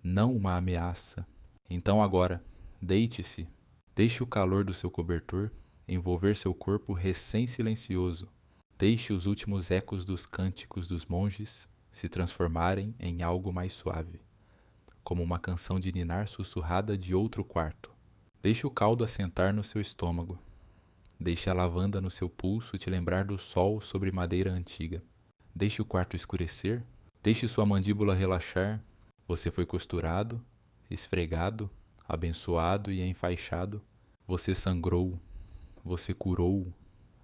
não uma ameaça. Então agora, deite-se, deixe o calor do seu cobertor envolver seu corpo recém-silencioso. Deixe os últimos ecos dos cânticos dos monges se transformarem em algo mais suave, como uma canção de ninar sussurrada de outro quarto. Deixe o caldo assentar no seu estômago. Deixe a lavanda no seu pulso te lembrar do sol sobre madeira antiga. Deixe o quarto escurecer. Deixe sua mandíbula relaxar. Você foi costurado, esfregado, abençoado e enfaixado. Você sangrou. Você curou.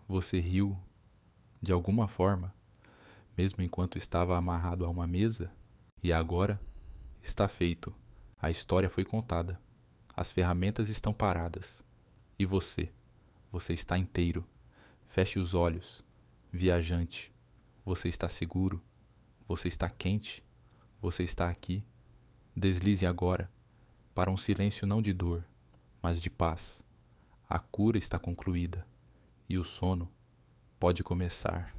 Você riu. De alguma forma, mesmo enquanto estava amarrado a uma mesa. E agora está feito. A história foi contada. As ferramentas estão paradas. E você? Você está inteiro. Feche os olhos. Viajante. Você está seguro. Você está quente. Você está aqui. Deslize agora para um silêncio não de dor, mas de paz. A cura está concluída e o sono pode começar.